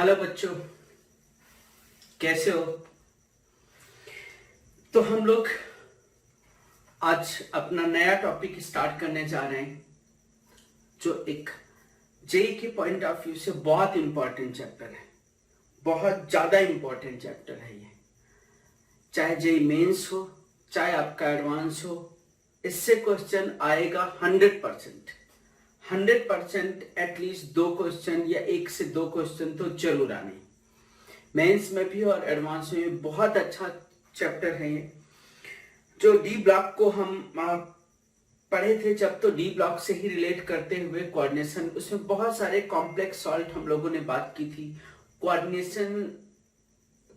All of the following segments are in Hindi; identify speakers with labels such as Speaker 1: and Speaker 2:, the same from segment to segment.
Speaker 1: हेलो बच्चों, कैसे हो? तो हम लोग आज अपना नया टॉपिक स्टार्ट करने जा रहे हैं, जो एक जेई के पॉइंट ऑफ व्यू से बहुत इंपॉर्टेंट चैप्टर है। बहुत ज्यादा इंपॉर्टेंट चैप्टर है ये। चाहे जेई मेंस हो, चाहे आपका एडवांस हो, इससे क्वेश्चन आएगा 100%। 100% एटलीस्ट 2 क्वेश्चन या 1 से 2 क्वेश्चन तो जरूर आने। मेंस में भी और एडवांस में भी बहुत अच्छा चैप्टर है ये। जो डी ब्लॉक को हम पढ़े थे जब, तो डी ब्लॉक से ही रिलेट करते हुए कोऑर्डिनेशन, उसमें बहुत सारे कॉम्प्लेक्स सॉल्ट हम लोगों ने बात की थी, कोऑर्डिनेशन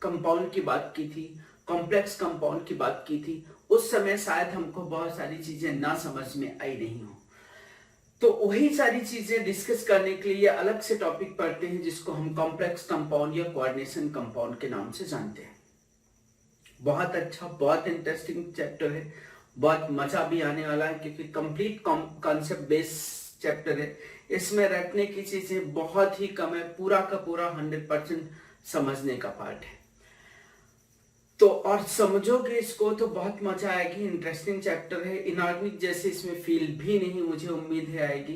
Speaker 1: कंपाउंड की बात की थी, कॉम्प्लेक्स कंपाउंड की बात की थी। उस समय शायद हमको बहुत सारी चीजें ना समझ में आई नहीं हो, तो वही सारी चीजें डिस्कस करने के लिए अलग से टॉपिक पढ़ते हैं, जिसको हम कॉम्प्लेक्स कंपाउंड या कोऑर्डिनेशन कंपाउंड के नाम से जानते हैं। बहुत अच्छा, बहुत इंटरेस्टिंग चैप्टर है, बहुत मजा भी आने वाला है, क्योंकि कंप्लीट कॉन्सेप्ट बेस्ड चैप्टर है। इसमें रटने की चीजें बहुत ही कम है, पूरा का पूरा 100% समझने का पार्ट है। तो और समझोगे इसको तो बहुत मजा आएगी। इंटरेस्टिंग चैप्टर है। इनऑर्गेनिक जैसे इसमें फील भी नहीं, मुझे उम्मीद है आएगी,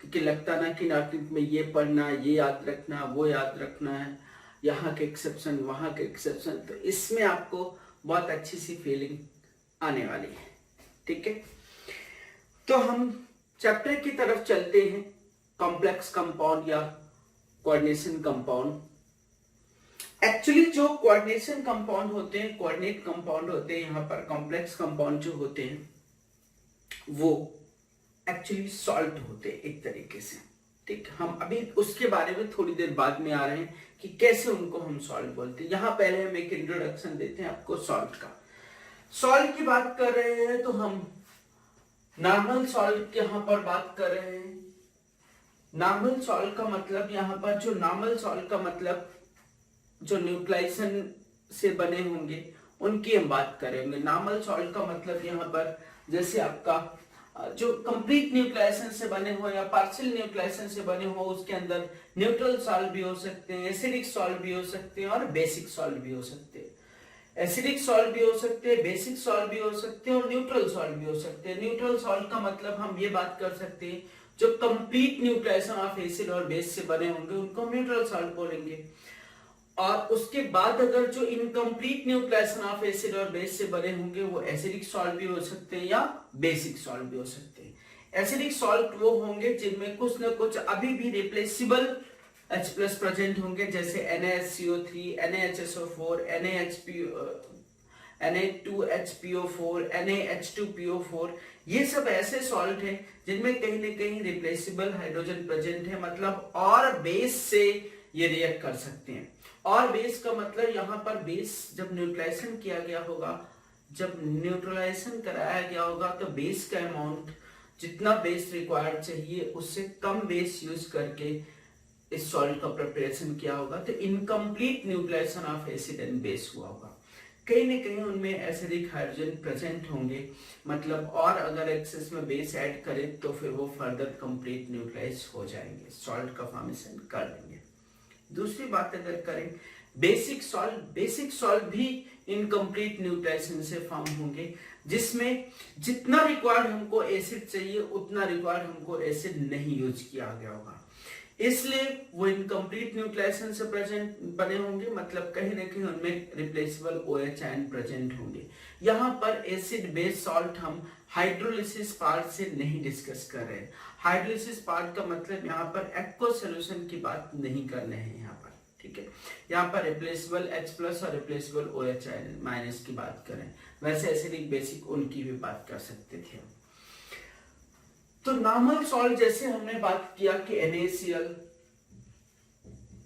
Speaker 1: क्योंकि लगता ना कि इनऑर्गेनिक में ये पढ़ना, ये याद रखना, वो याद रखना है, यहाँ के एक्सेप्शन, वहाँ के एक्सेप्शन, तो इसमें आपको बहुत अच्छी सी फीलिंग आने वाली है। ठीक है, तो हम चैप्टर की तरफ चलते हैं। कॉम्प्लेक्स कंपाउंड या कोऑर्डिनेशन कंपाउंड। एक्चुअली जो कोऑर्डिनेशन कंपाउंड होते हैं, कोऑर्डिनेट कंपाउंड होते हैं, यहाँ पर कॉम्प्लेक्स कंपाउंड जो होते हैं वो एक्चुअली सॉल्ट होते हैं एक तरीके से। ठीक, हम अभी उसके बारे में थोड़ी देर बाद में आ रहे हैं कि कैसे उनको हम सॉल्ट बोलते हैं। यहाँ पहले हम एक इंट्रोडक्शन देते हैं आपको सॉल्ट का। सॉल्ट की बात कर रहे हैं तो हम नॉर्मल सॉल्ट यहाँ पर बात कर रहे हैं। नॉर्मल सॉल्ट का मतलब, यहाँ पर जो नॉर्मल सॉल्ट का मतलब जो न्यूट्रलाइजेशन से बने होंगे उनकी हम बात करेंगे। नॉर्मल सॉल्ट का मतलब यहाँ पर जैसे आपका जो कंप्लीट न्यूट्रलाइजेशन से बने हो या पार्शियल न्यूट्रलाइजेशन से बने हो, उसके अंदर न्यूट्रल सॉल्ट भी हो सकते हैं, एसिडिक सॉल्ट भी हो सकते हैं और बेसिक सॉल्ट भी हो सकते हैं। एसिडिक सॉल्ट भी हो सकते हैं, बेसिक सॉल्ट भी हो सकते हैं और न्यूट्रल सॉल्ट भी हो सकते हैं। न्यूट्रल सॉल्ट का मतलब हम ये बात कर सकते हैं जो कंप्लीट न्यूट्रलाइजेशन ऑफ एसिड और बेस से बने होंगे उनको हम न्यूट्रल सॉल्ट बोलेंगे। और उसके बाद अगर जो इनकम्प्लीट न्यूट्रलाइजेशन ऑफ एसिड और बेस से बने होंगे वो एसिडिक सॉल्ट भी हो सकते हैं या बेसिक सॉल्ट भी हो सकते हैं। एसिडिक सॉल्ट वो होंगे जिनमें कुछ न कुछ अभी भी रिप्लेसेबल H+ प्रेजेंट होंगे, जैसे NaHCO3, NaHSO4, Na2HPO4, NaH2PO4। ये सब ऐसे सॉल्ट हैं जिनमें कहीं न कहीं रिप्लेसेबल हाइड्रोजन प्रेजेंट है, मतलब और बेस से ये रिएक्ट कर सकते हैं। और बेस का मतलब यहाँ पर बेस जब न्यूट्रलाइजेशन किया गया होगा, जब न्यूट्रलाइजेशन कराया गया होगा, तो बेस का अमाउंट जितना बेस रिक्वायर्ड चाहिए उससे कम बेस यूज करके इस सॉल्ट का प्रिपरेशन किया होगा, तो incomplete neutralisation of acid and base हुआ होगा। कहीं न कहीं उनमें एसिडिक हाइड्रोजन प्रेजेंट होंगे, मतलब और अगर एक्सेस में बेस ऐड करें तो फिर वो फर्दर कंप्लीट न्यूट्रलाइज हो जाएंगे, सॉल्ट का फॉर्मेशन कर लेंगे। दूसरी बात अगर करें बेसिक सॉल्ट भी इनकम्प्लीट न्यूट्रलाइजेशन से फॉर्म होंगे, जिसमें जितना रिक्वायर्ड हमको एसिड चाहिए उतना रिक्वायर्ड हमको एसिड नहीं यूज किया गया होगा, इसलिए वो इनकम्प्लीट न्यूट्रलाइजेशन से प्रेजेंट बने होंगे, मतलब कहीं ना कहीं उनमें रिप्लेसेबल OH आयन प्रेजेंट होंगे। यहाँ पर एसिड बेस सॉल्ट हम हाइड्रोलिसिस पार्ट से नहीं डिस्कस कर रहे हैं। हाइड्रोलिसिस पार्ट का मतलब यहाँ पर एक्वा सॉल्यूशन की बात नहीं कर रहे हैं यहाँ पर। ठीक है, यहाँ पर रिप्लेसेबल H+ और रिप्लेसेबल OH आयन माइनस की बात करें, वैसे एसिडिक बेसिक उनकी भी बात कर सकते थे। तो नॉर्मल सॉल्ट जैसे हमने बात किया कि NaCl,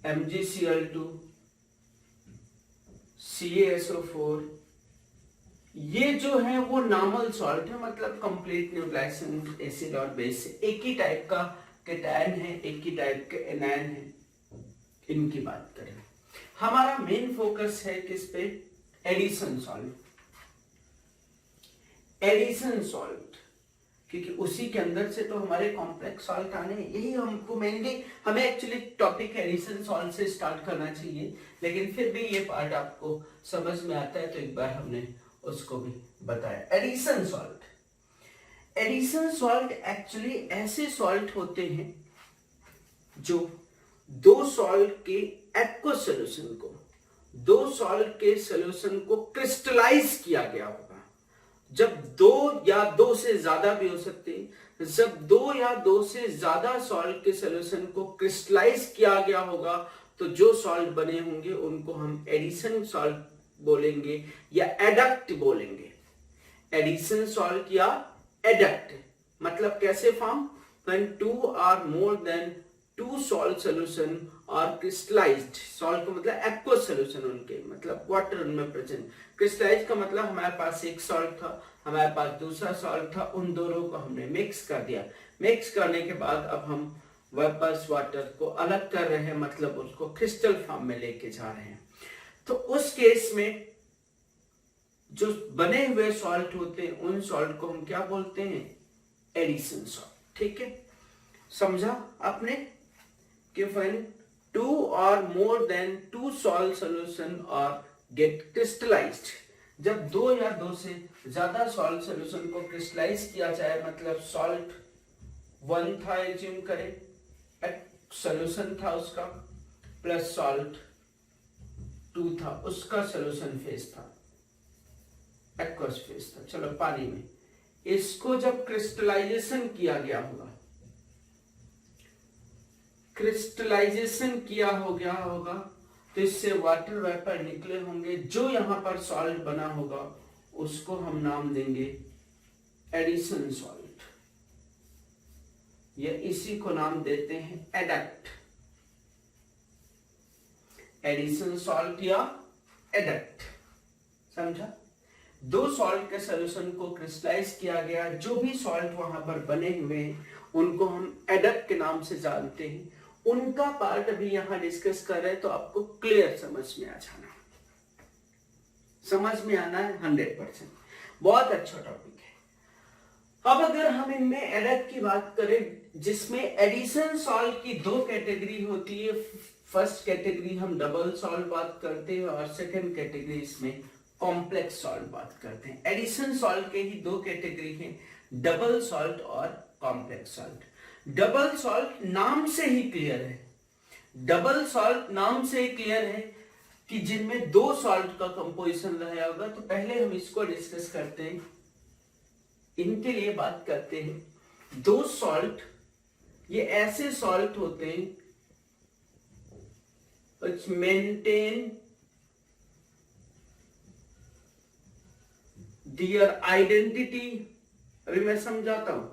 Speaker 1: MgCl2, CaSO4, ये जो है वो नॉर्मल सॉल्ट है, मतलब कंप्लीट न्यूट्रलाइजेशन एसिड और बेस से। एक ही टाइप का कैटायन है, एक ही टाइप के एनायन है, इनकी बात करें। हमारा मेन फोकस है किस पे? Addition salt. एडिशन सॉल्ट क्योंकि उसी के अंदर से तो हमारे कॉम्प्लेक्स सॉल्ट आने, यही हमको मेनली, हमें एक्चुअली टॉपिक एडिशन सॉल्ट से स्टार्ट करना चाहिए, लेकिन फिर भी ये पार्ट आपको समझ में आता है तो एक बार हमने उसको भी बताया। Addition salt, addition salt actually ऐसे सॉल्ट होते हैं जो दो सॉल्ट के एक्व सॉल्यूशन को, दो सॉल्ट के सॉल्यूशन को क्रिस्टलाइज किया गया होगा। जब दो या दो से ज्यादा भी हो सकते हैं, जब दो या दो से ज्यादा सॉल्ट के सॉल्यूशन को क्रिस्टलाइज किया गया होगा तो जो सॉल्ट बने होंगे उनको हम एडिशन सॉल्ट बोलेंगे या एडक्ट बोलेंगे। एडिशन सॉल्ट या एडक्ट मतलब कैसे form, when two or more than two salt solution are crystallized, salt का मतलब aqueous solution, उनके मतलब वाटर उनमें प्रेजेंट, क्रिस्टलाइज का मतलब हमारे पास एक सॉल्ट था, हमारे पास दूसरा सॉल्ट था, उन दोनों को हमने मिक्स कर दिया। मिक्स करने के बाद अब हम वापस वाटर को अलग कर रहे हैं, मतलब उसको क्रिस्टल फॉर्म में लेके जा रहे हैं। तो उस केस में जो बने हुए सॉल्ट होते हैं उन सॉल्ट को हम क्या बोलते हैं, एडिशन सॉल्ट। ठीक है, समझा आपने कि when two or more than two salt solution are get crystallized, जब दो या दो से ज्यादा सॉल्ट सॉल्यूशन को क्रिस्टलाइज किया जाए, मतलब सॉल्ट 1 था एज्यूम करें, सॉल्यूशन था उसका, प्लस सॉल्ट 2 था, उसका सॉल्यूशन फेज था, एक्वस फेज था, चलो पानी में, इसको जब क्रिस्टलाइजेशन किया गया होगा, क्रिस्टलाइजेशन किया हो गया होगा तो इससे वाटर वेपर निकले होंगे, जो यहां पर सॉल्ट बना होगा उसको हम नाम देंगे एडिशन सॉल्ट, या इसी को नाम देते हैं एडक्ट, एडिशन सॉल्ट या एडक्ट। समझा, दो सॉल्ट के सॉल्यूशन को क्रिस्टलाइज किया गया, जो भी सॉल्ट वहां पर बने हुए हैं उनको हम एडक्ट के नाम से जानते हैं। उनका पार्ट अभी यहां डिस्कस कर रहे हैं तो आपको क्लियर समझ में आ जाना, समझ में आना है 100%। बहुत अच्छा टॉपिक है। अब अगर हम इनमें एडक्ट की बात करें, जिसमें एडिशन सॉल्ट की दो कैटेगरी होती है, फर्स्ट कैटेगरी हम डबल सॉल्ट बात करते हैं और सेकंड कैटेगरी इसमें कॉम्प्लेक्स सॉल्ट बात करते हैं। एडिशन सॉल्ट के ही दो कैटेगरी हैं, डबल सॉल्ट और कॉम्प्लेक्स सॉल्ट। डबल सॉल्ट नाम से ही क्लियर है, डबल सॉल्ट नाम से ही क्लियर है कि जिनमें दो सॉल्ट का कंपोजिशन रहा होगा। तो पहले हम इसको डिस्कस करते हैं, इनके लिए बात करते हैं। दो सॉल्ट, ये ऐसे सॉल्ट होते हैं which maintain their identity, अभी मैं समझाता हूं,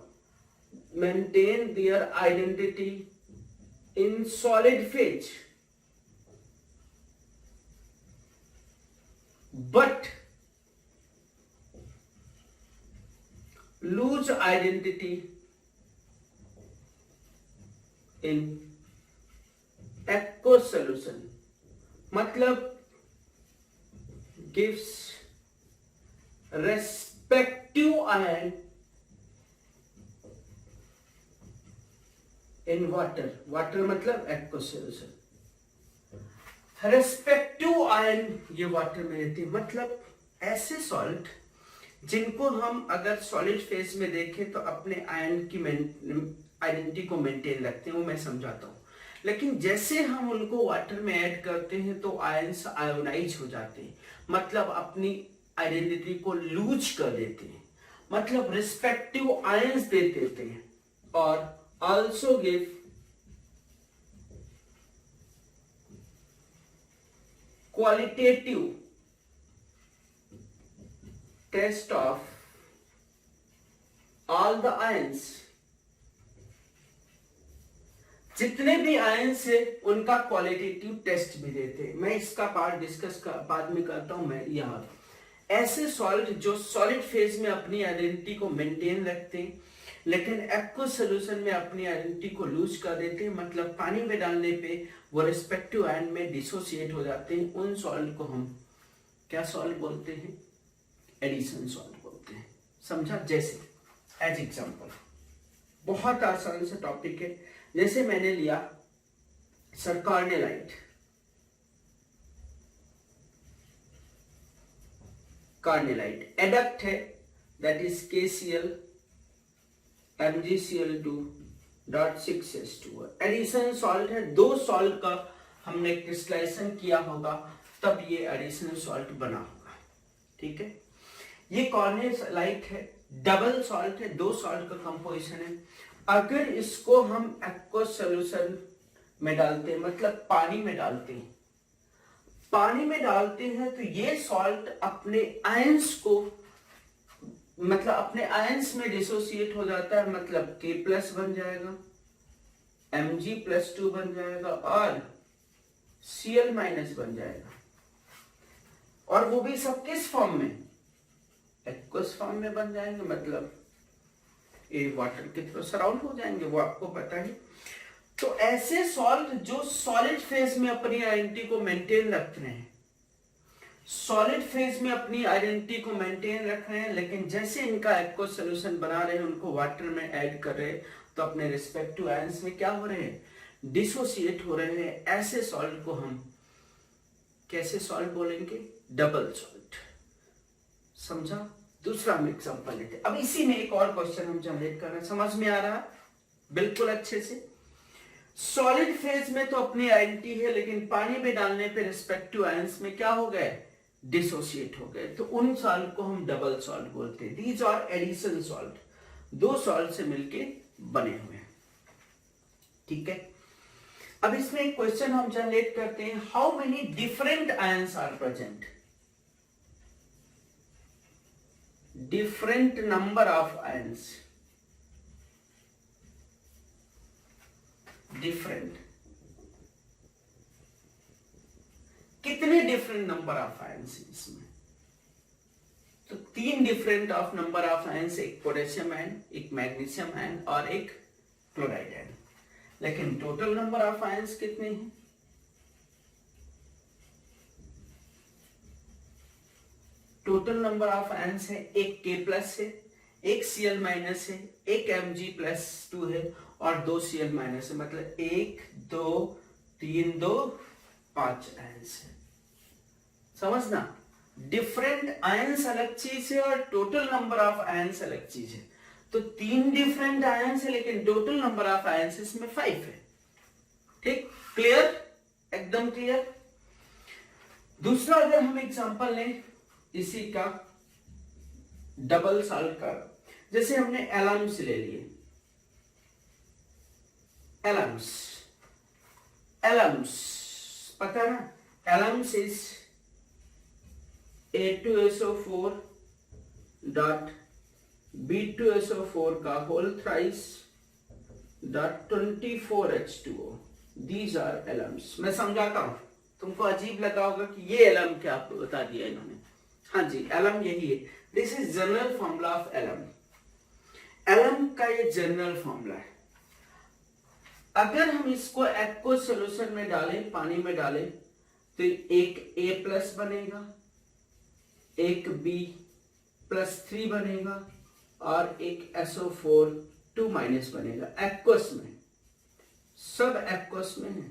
Speaker 1: maintain their identity in solid phase but lose identity in aqueous solution, मतलब gives respective ion in water, water मतलब aqueous solution, रेस्पेक्टिव आयन ये वाटर में रहती है। मतलब ऐसे सॉल्ट जिनको हम अगर सॉलिड फेज में देखें तो अपने आयन की आइडेंटिटी को मेंटेन रखते हैं, वो मैं समझाता हूं। लेकिन जैसे हम उनको वाटर में ऐड करते हैं तो आयंस आयोनाइज हो जाते हैं, मतलब अपनी आइडेंटिटी को लूज कर देते हैं, मतलब रिस्पेक्टिव आयंस दे देते हैं। और also give qualitative test of all the ions, जितने भी आयंस है उनका क्वालिटेटिव टेस्ट भी देते हैं। मैं इसका पार्ट डिस्कस बाद में करता हूं। मैं यहां ऐसे सॉल्ट जो सॉलिड फेज में अपनी आइडेंटिटी को मेंटेन रखते हैं लेकिन एक्वस सॉल्यूशन में अपनी आइडेंटिटी को लूज कर देते हैं, मतलब पानी में डालने पे वो रिस्पेक्टिव आयन में डिसोसिएट हो जाते हैं, उन सॉल्ट को हम क्या सॉल्ट बोलते हैं, एडिशन सॉल्ट बोलते हैं। समझा? जैसे एज एग्जाम्पल, बहुत आसान सा टॉपिक है। जैसे मैंने लिया सर कार्नेलाइट, कार्नेलाइट एडक्ट है, that is KCl MgCl2.6H2O, addition salt है। दो सॉल्ट का हमने क्रिस्टलाइजेशन किया होगा तब ये एडिशनल सॉल्ट बना होगा, ठीक है। ये कार्नेलाइट है, डबल सॉल्ट है, दो सॉल्ट का कंपोजिशन है। अगर इसको हम एक्वस सॉल्यूशन में डालते हैं, मतलब पानी में डालते हैं, पानी में डालते हैं तो ये सॉल्ट अपने आयंस को, मतलब अपने आयंस में डिसोसिएट हो जाता है, मतलब K प्लस बन जाएगा, Mg+2 बन जाएगा और Cl माइनस बन जाएगा। और वो भी सब किस फॉर्म में, एक्वस फॉर्म में बन जाएंगे, मतलब ये वाटर के थ्रू सराउंड हो जाएंगे, वो आपको पता है। तो ऐसे सॉल्ट जो सॉलिड फेज में अपनी आइडेंटिटी को मेंटेन रख रहे हैं, सॉलिड फेज में अपनी आइडेंटिटी को मेंटेन रख रहे हैं, लेकिन जैसे इनका एक्वस सॉल्यूशन बना रहे हैं, उनको वाटर में ऐड कर रहे हैं, तो अपने रिस्पेक्टिव आयंस में क्या हो रहे हैं, डिसोसिएट हो रहे हैं। ऐसे सॉल्ट को हम कैसे सॉल्ट बोलेंगे, डबल सॉल्ट। समझा। दूसरा हम एग्जांपल लेते हैं। अब इसी में एक और क्वेश्चन हम जनरेट कर रहे हैं, समझ में आ रहा बिल्कुल अच्छे से। सॉलिड फेज में तो अपनी आइडेंटिटी है, लेकिन पानी में डालने पे रिस्पेक्टिव आयंस में क्या हो गए, डिसोसिएट हो गए, तो उन सॉल्ट को हम डबल सॉल्ट बोलते हैं। दीज आर एडिशन सॉल्ट, दो सॉल्ट से मिलके बने हुए हैं, ठीक है। अब इसमें एक क्वेश्चन हम जनरेट करते हैं, how many different ions are present, different number of ions, different, कितने डिफरेंट नंबर ऑफ आयंस इसमें, तो तीन different of number of ions, एक पोटेशियम आयन, एक मैग्नीशियम आयन और एक क्लोराइड आयन। लेकिन टोटल नंबर ऑफ आयंस कितने हैं, टोटल नंबर ऑफ आयंस है, एक K प्लस है, एक Cl माइनस है, एक Mg+2 है और दो Cl माइनस है, मतलब 1 2 3 2 5 आयंस है। समझना, डिफरेंट आयंस अलग चीज है और टोटल नंबर ऑफ आयंस अलग चीज है। तो तीन डिफरेंट आयंस है, लेकिन टोटल नंबर ऑफ आयंस इसमें 5 है, ठीक, क्लियर, एकदम क्लियर। दूसरा अगर हम एग्जांपल लें इसी का डबल सॉल्ट का, जैसे हमने एलम्स ले लिए, एलम्स, एलम्स पता है ना, Elms is A2SO4 dot B2SO4 का whole thrice dot 24H2O, these are alums. मैं समझाता हूं, तुमको अजीब लगा होगा कि ये एलम क्या, आपको बता दिया इन्होंने। हाँ जी, एलम यही है, this is general formula of alum. Alum का ये जनरल फॉर्मूला है। अगर हम इसको एक्वस सॉल्यूशन में डालें, पानी में डालें, तो एक A प्लस बनेगा, एक B+3 बनेगा और एक SO4 2 माइनस बनेगा, एक्वस में, सब एक्वस में है।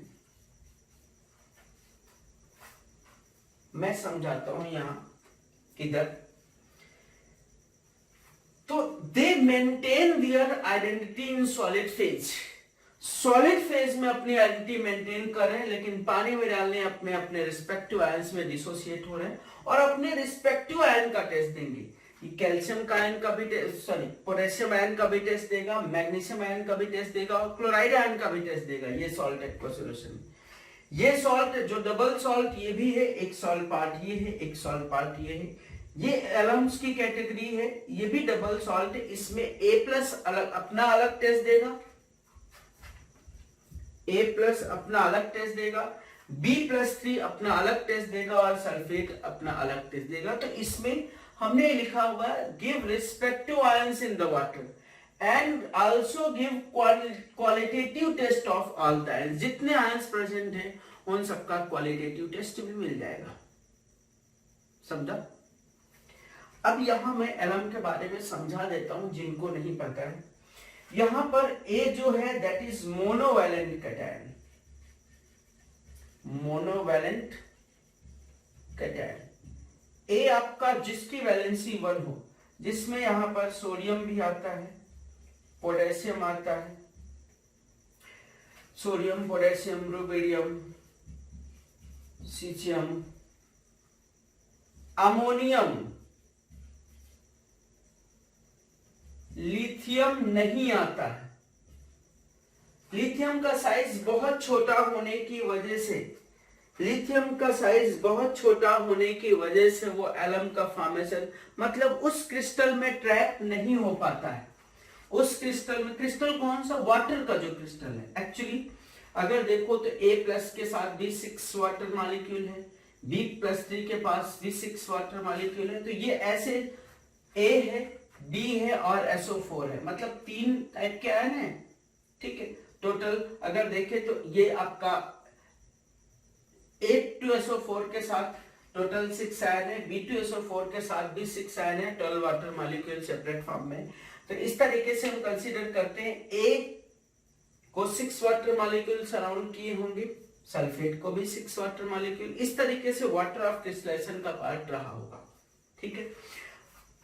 Speaker 1: मैं समझाता हूं यहां किधर, तो दे maintain their identity in solid phase, solid phase में अपनी आइडेंटिटी मेंटेन कर रहे हैं, लेकिन पानी में डालने अपने अपने रिस्पेक्टिव आयंस में डिसोसिएट हो रहे हैं और अपने रिस्पेक्टिव आयन का टेस्ट देंगे। कैल्शियम का आयन का भी सॉरी पोटेशियम आयन का भी टेस्ट देगा, मैग्नीशियम आयन का भी टेस्ट देगा और क्लोराइड आयन का भी टेस्ट देगा। ये सॉल्ट एक्वस सॉल्यूशन, ये सॉल्ट जो डबल सॉल्ट ये भी है, एक सॉल्ट पार्ट ये है, एक सॉल्ट पार्ट ये है। ये एलम्स की कैटेगरी है, ये भी डबल सॉल्ट है। इसमें A+ अलग अपना अलग टेस्ट देगा, A+ अपना अलग टेस्ट देगा, B+3 अपना अलग टेस्ट देगा और सल्फेट अपना अलग टेस्ट देगा। तो इसमें हमने लिखा हुआ give respective ions in the water and also give qualitative test of all the ions. जितने आयंस प्रेजेंट हैं उन सबका क्वालिटेटिव टेस्ट भी मिल जाएगा। समझा। अब यहां मैं एलम के बारे में समझा देता हूं जिनको नहीं पता है। यहां पर ए जो है that is monovalent cation, monovalent cation. A आपका जिसकी वैलेंसी 1 हो, जिसमें यहां पर सोडियम भी आता है, पोटेशियम आता है, sodium, potassium, rubidium, caesium, ammonium, lithium नहीं आता है। लिथियम का साइज बहुत छोटा होने की वजह से, लिथियम का साइज बहुत छोटा होने की वजह से वो एलम का फॉर्मेशन मतलब उस क्रिस्टल में ट्रैप नहीं हो पाता है। उस क्रिस्टल में, क्रिस्टल कौन सा, वाटर का जो क्रिस्टल है। एक्चुअली अगर देखो तो A प्लस के साथ भी 6 वाटर मॉलिक्यूल है, B प्लस 3 के पास भी 6 वाटर मॉलिक्यूल है। तो ये ऐसे A है, B है और SO4 है, मतलब 3 टाइप के आयन है। ठीक है, टोटल अगर देखें तो ये आपका 8 के साथ टोटल 6 आयन है, B2SO4 के साथ भी 6 आयन है, 12 वाटर मॉलिक्यूल सेपरेट फॉर्म में। तो इस तरीके से हम कंसीडर करते हैं A को 6 वाटर मॉलिक्यूल सराउंड किए होंगे, सल्फेट को भी 6 वाटर मॉलिक्यूल, इस तरीके से वाटर ऑफ क्रिस्टलाइजेशन का पार्ट रहा होगा। ठीक है,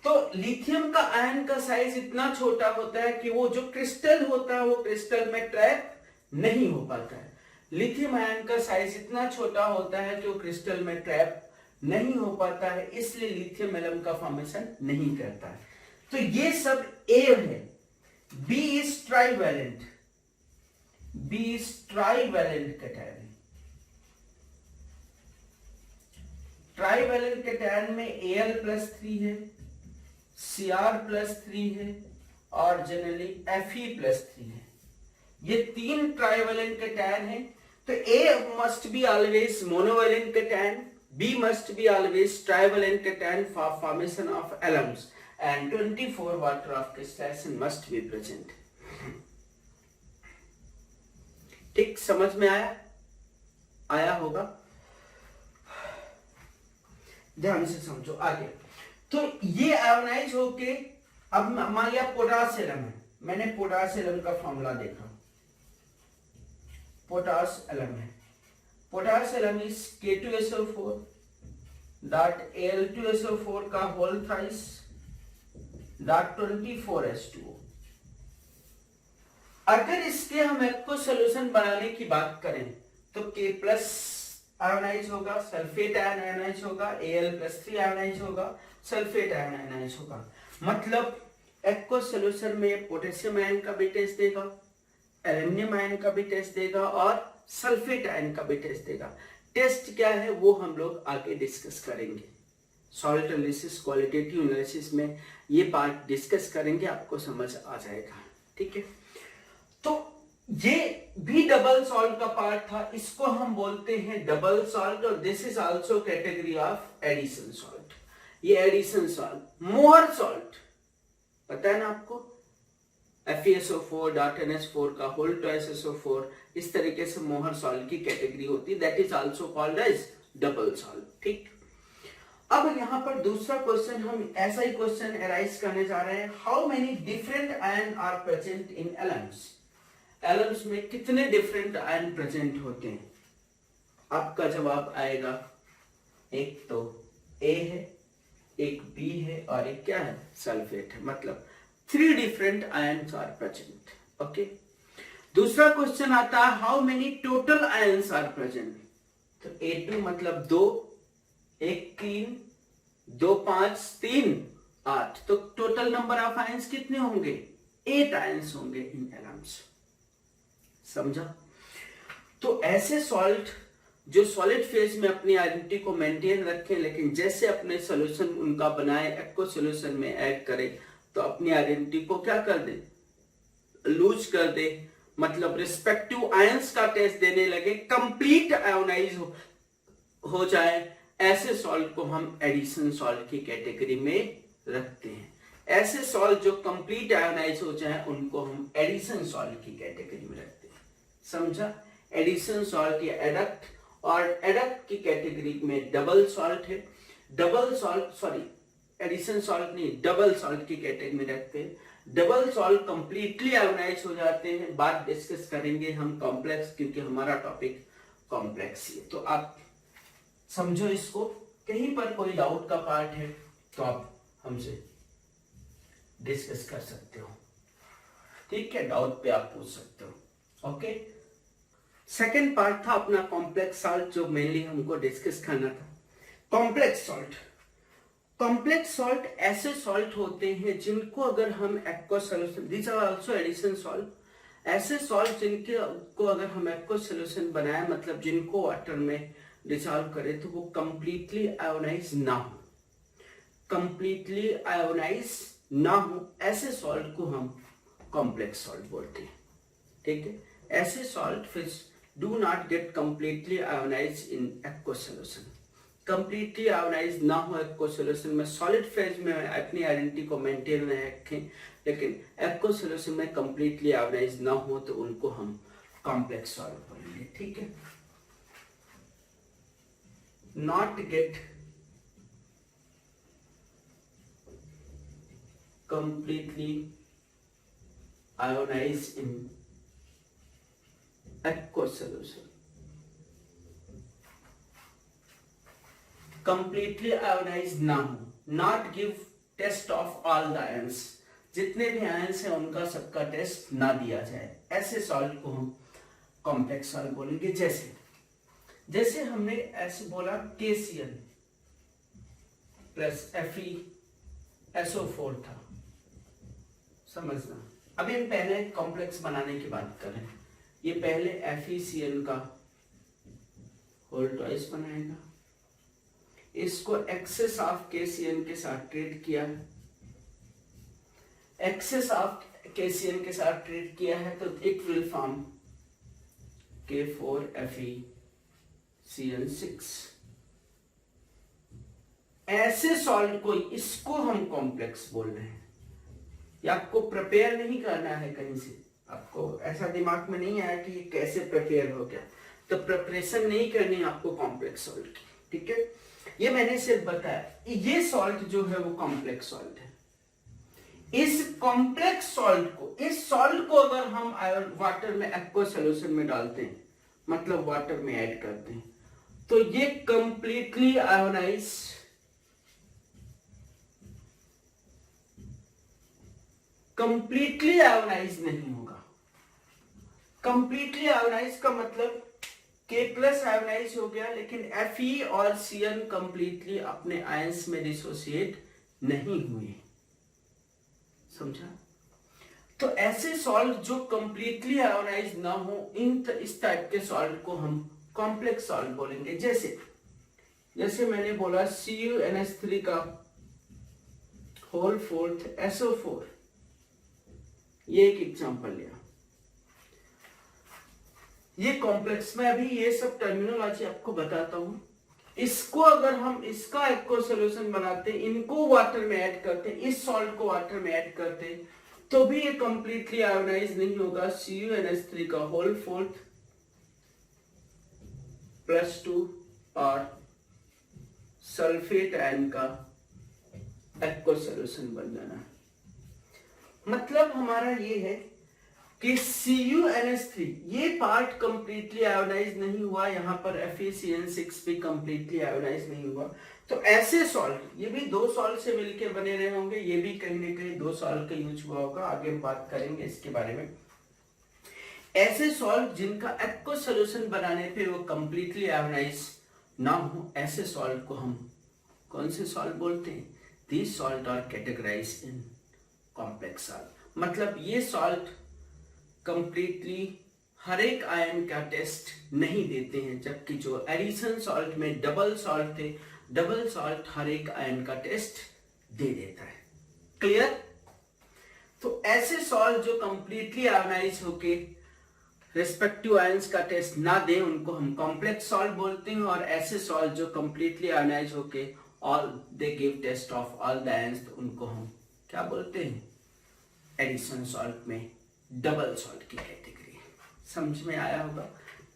Speaker 1: तो लिथियम का आयन का साइज इतना छोटा होता है कि वो जो क्रिस्टल होता है वो क्रिस्टल में ट्रैप नहीं हो पाता है। लिथियम आयन का साइज इतना छोटा होता है कि वो क्रिस्टल में ट्रैप नहीं हो पाता है, इसलिए लिथियम एलम का फॉर्मेशन नहीं करता है। तो ये सब ए है। B is trivalent, B is trivalent cation. Trivalent cation में Al+3 है, Cr+3 है और जनरली Fe+3 है। ये 3 ट्राइवैलेंट कैटायन है। तो A must be always monovalent cation, B must be always trivalent cation for formation of alums, and 24 water of crystallization must be present. ठीक, समझ में आया होगा, ध्यान से समझो आगे। तो ये आयोनाइज होके, अब मान लिया पोटास एलम है, मैंने पोटास एलम का फॉर्मूला देखा, पोटास एलम है, potash alum is K2SO4 dot Al2SO4 का होल थ्राइस डॉट 24H2O। अगर इसके हम एक्व सोल्यूशन बनाने की बात करें तो K प्लस आयोनाइज होगा, सल्फेट आयन आयोनाइज होगा, Al+3 आयोनाइज होगा, सल्फेट आयन आयोनाइज होगा। मतलब एक्व सोल्यूशन में पोटेशियम आयन का भी टेस्ट देगा, एल्यूमिनियम आयन का भी टेस्ट देगा और सल्फेट आयन का भी टेस्ट देगा। टेस्ट क्या है वो हम लोग आगे डिस्कस करेंगे, सॉल्ट एनालिसिस, क्वालिटेटिव एनालिसिस में ये पार्ट डिस्कस करेंगे, आपको समझ आ जाएगा। ठीक है, तो ये भी डबल सॉल्ट का पार्ट था, इसको हम बोलते हैं डबल सॉल्ट और this is also category of addition salt. ये एडिशन सॉल्ट, मोहर सॉल्ट पता है ना आपको, FeSO4 डॉट NH4 का होल ट्वाइस SO4, इस तरीके से मोहर सॉल्ट की कैटेगरी होती है, that is also called as double salt. ठीक, अब यहां पर दूसरा क्वेश्चन, हम ऐसा ही क्वेश्चन अराइज करने जा रहे हैं, how many different ion are present in alums. Alums में कितने डिफरेंट आयन प्रेजेंट होते हैं? आपका जवाब आएगा, एक तो A है, एक B है और एक क्या है, सल्फेट है, मतलब 3 different ions are present. Okay, दूसरा क्वेश्चन आता है, how many total ions are present. तो A2 मतलब 2, 1 3, 2 5 3 8, तो टोटल नंबर ऑफ आयन्स कितने होंगे? 8 आयन्स होंगे इन एलम्स। समझा? तो ऐसे सॉल्ट जो सॉलिड फेज में अपनी आइडेंटिटी को मेंटेन रखें, लेकिन जैसे अपने सॉल्यूशन उनका बनाए एक्व सॉल्यूशन में ऐड करें तो अपनी आइडेंटिटी को क्या कर दे, लूज कर दे, मतलब रिस्पेक्टिव आयंस का टेस्ट देने लगे, कंप्लीट आयोनाइज हो जाए, ऐसे सॉल्ट को हम एडिशन सॉल्ट की कैटेगरी में रखते हैं। ऐसे सॉल्ट जो कंप्लीट आयोनाइज हो जाए उनको हम एडिशन सॉल्ट की कैटेगरी में रखते हैं। समझा? एडिशन सॉल्ट या एडक्ट, और एडक्ट की कैटेगरी में डबल सॉल्ट है, double salt sorry addition salt नहीं, डबल सॉल्ट की कैटेगरी में रखते हैं। डबल सॉल्ट कंप्लीटली आयोनाइज हो जाते हैं। बात डिस्कस करेंगे हम कॉम्प्लेक्स, क्योंकि हमारा टॉपिक कॉम्प्लेक्स ही है। तो आप समझो इसको, कहीं पर कोई डाउट का पार्ट है तो आप हमसे डिस्कस कर सकते हो, ठीक है, डाउट पे आप पूछ सकते हो। ओके, सेकंड पार्ट था अपना कॉम्प्लेक्स सॉल्ट, जो मेनली हमको डिस्कस करना था। कॉम्प्लेक्स सॉल्ट, कॉम्प्लेक्स सॉल्ट ऐसे सॉल्ट होते हैं जिनको अगर हम aqueous solution, these are also addition salt, ऐसे सॉल्ट जिनके को अगर हम एक्वस सॉल्यूशन बनाए, मतलब जिनको वाटर में डिसॉल्व करें, तो वो कंप्लीटली आयोनाइज ना हो, कंप्लीटली आयोनाइज ना हो, ऐसे सॉल्ट को हम कॉम्प्लेक्स सॉल्ट बोलते हैं, ठीक है। ऐसे सॉल्ट फिर do not get completely ionise in aqueous solution. Completely ionise ना हो एक्वस सॉल्यूशन में, सॉलिड फेज में अपनी आइडेंटिटी को मेंटेन में रखें, लेकिन एक्वस सॉल्यूशन में कंप्लीटली आयोनाइज ना हो तो उनको हम कॉम्प्लेक्स सॉल्ट बोलेंगे, ठीक है। Not gate completely ionized in aqueous solution. Completely ionized ना हो, not give test of all the ions, जितने भी आयंस हैं उनका सबका टेस्ट ना दिया जाए, ऐसे सॉल्ट को हम कॉम्प्लेक्स सॉल्ट बोलेंगे। जैसे हमने ऐसे बोला KCl प्लस FeSO4 था, समझना। अभी हम पहले कॉम्प्लेक्स बनाने की बात करें, ये पहले FeCl का होल ट्वाइस बनाएगा, इसको एक्सेस ऑफ KCl के साथ ट्रीट किया है, एक्सेस ऑफ KCl के साथ ट्रीट किया है, तो इट विल फॉर्म K4FeCl6। ऐसे सॉल्ट को, इसको हम कॉम्प्लेक्स बोल रहे हैं। ये आपको प्रिपेयर नहीं करना है कहीं से, आपको ऐसा दिमाग में नहीं आया कि ये कैसे प्रिपेयर हो गया, तो प्रिपरेशन नहीं करनी है आपको कॉम्प्लेक्स सॉल्ट की, ठीक है। ये मैंने सिर्फ बताया, ये सॉल्ट जो है वो कॉम्प्लेक्स सॉल्ट है। इस कॉम्प्लेक्स सॉल्ट को, इस सॉल्ट को अगर हम वाटर में एक्वस सॉल्यूशन में डालते हैं, मतलब वाटर में ऐड करते हैं, तो ये कंप्लीटली आयोनाइज नहीं होगा। कंप्लीटली आयोनाइज का मतलब K+ आयोनाइज हो गया, लेकिन Fe और Cl कंप्लीटली अपने आयंस में डिसोसिएट नहीं हुए, समझा। तो ऐसे सॉल्ट जो कंप्लीटली आयोनाइज ना हो, इस टाइप के सॉल्ट को हम कॉम्प्लेक्स सॉल्ट बोलेंगे। जैसे मैंने बोला CuNH3 का होल फोर्थ SO4, ये एक एग्जांपल लिया, ये कॉम्प्लेक्स में। अभी ये सब टर्मिनोलॉजी आपको बताता हूं। इसको अगर हम इसका एक्वस सॉल्यूशन बनाते, इनको वाटर में ऐड करते, इस सॉल्ट को वाटर में ऐड करते, तो भी ये कंप्लीटली आयोनाइज नहीं होगा। CuNH3 का होल फोर्थ +2 और सल्फेट आयन का एक्वस सॉल्यूशन बन जाना। मतलब हमारा ये है कि CuNH3 ये पार्ट कंप्लीटली आयोनाइज नहीं हुआ, यहाँ पर FeCl6 भी कंप्लीटली आयोनाइज नहीं हुआ। तो ऐसे सॉल्ट, ये भी दो सॉल्ट से मिलकर बने रहे होंगे, ये भी कहीं ना कहीं दो सॉल्ट का यूज हुआ होगा, आगे हम बात करेंगे इसके बारे में। ऐसे सॉल्ट जिनका एक्वस सॉल्यूशन बनाने पे वो कंप्लीटली आयोनाइज ना हो, ऐसे सॉल्ट को हम कौन से सॉल्ट बोलते हैं? These salt are categorised in complex salt. मतलब ये सॉल्ट कंप्लीटली हर एक आयन का टेस्ट नहीं देते हैं, जबकि जो एडिशन सॉल्ट में डबल सॉल्ट थे, डबल सॉल्ट हर एक आयन का टेस्ट दे देता है। क्लियर? तो ऐसे सॉल्ट जो कंप्लीटली आयोनाइज होके रिस्पेक्टिव आयंस का टेस्ट ना दे, उनको हम कॉम्प्लेक्स सॉल्ट बोलते हैं। और ऐसे सॉल्ट जो कंप्लीटली आयोनाइज होके all they give test of all the ions, तो उनको हम क्या बोलते हैं? एडिशन सॉल्ट में डबल सॉल्ट की कैटेगरी। समझ में आया होगा?